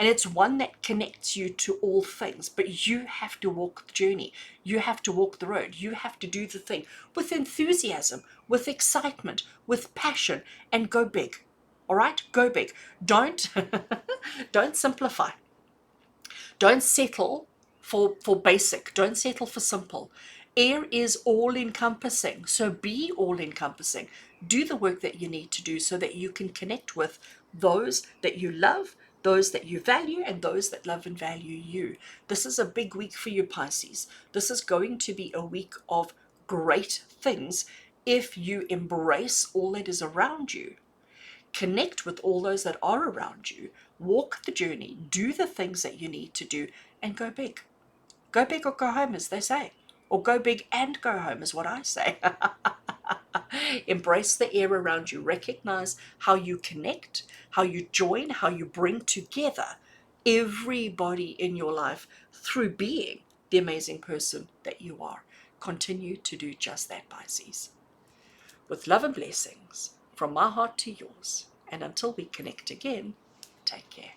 And it's one that connects you to all things. But you have to walk the journey. You have to walk the road. You have to do the thing with enthusiasm, with excitement, with passion, and go big. All right? Go big. Don't, don't simplify. Don't settle for basic. Don't settle for simple. Air is all encompassing. So be all encompassing. Do the work that you need to do so that you can connect with those that you love, those that you value, and those that love and value you. This is a big week for you, Pisces. This is going to be a week of great things if you embrace all that is around you, connect with all those that are around you, walk the journey, do the things that you need to do, and go big. Go big or go home, as they say. Or go big and go home, is what I say. Embrace the air around you. Recognize how you connect, how you join, how you bring together everybody in your life through being the amazing person that you are. Continue to do just that, Pisces. With love and blessings from my heart to yours. And until we connect again, take care.